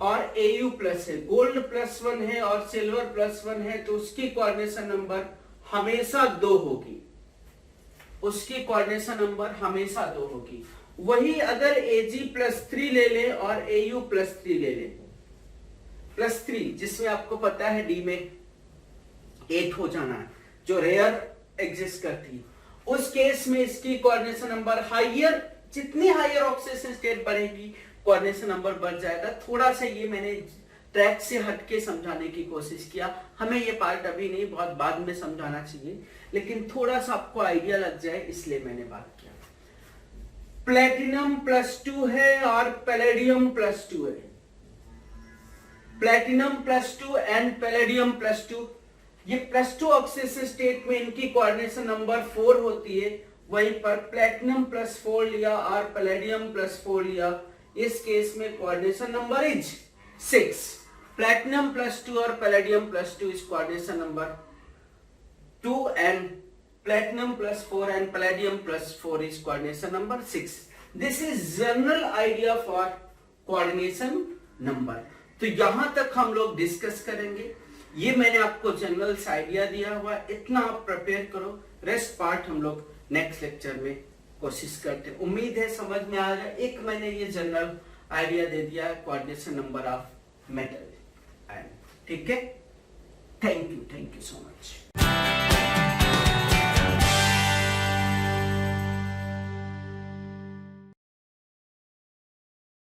Speaker 1: और Au प्लस है, गोल्ड +1 है और सिल्वर +1 है, तो उसकी कोऑर्डिनेशन नंबर हमेशा 2 होगी, उसकी कोऑर्डिनेशन नंबर हमेशा 2 होगी। वही अगर Ag +3 ले ले और Au +3 ले ले, +3 जिसमें आपको पता है D में 8 हो जाना है, जो रेयर एग्जिस्ट करती है, उस केस में इसकी कोऑर्डिनेशन नंबर हाइयर, जितनी हाइयर ऑक्सीडेशन स्टेट बढ़ेगी कोऑर्डिनेशन नंबर बढ़ जाएगा। थोड़ा सा ये मैंने ट्रैक से हटके समझाने की कोशिश किया, हमें ये पार्ट अभी नहीं, बहुत बाद में समझाना चाहिए, लेकिन थोड़ा सा आपको आइडिया लग जाए इसलिए मैंने बात किया। प्लेटिनम +2 है और पैलेडियम +2 है, प्लेटिनम +2 एंड पैलेडियम +2, ये +2 ऑक्सीडेशन स्टेट में इनकी कोऑर्डिनेशन नंबर 4 होती है। वहीं पर प्लेटिनम +4 लिया और पैलेडियम +4 लिया, इस केस में कोऑर्डिनेशन नंबर इज 6। प्लेटिनम +2 और palladium +2 is coordination number 2 and platinum +4 and palladium +4 is coordination number 6. This is general idea for coordination number. तो यहां तक हम लोग डिस्कस करेंगे, ये मैंने आपको जनरल आइडिया दिया हुआ, इतना आप प्रिपेयर करो, रेस्ट पार्ट हम लोग नेक्स्ट लेक्चर में कोशिश करते हैं। उम्मीद है समझ में आ जाए। एक मैंने ये जनरल आइडिया दे दिया है कोऑर्डिनेशन नंबर ऑफ मेटल, ठीक है। Thank you so much.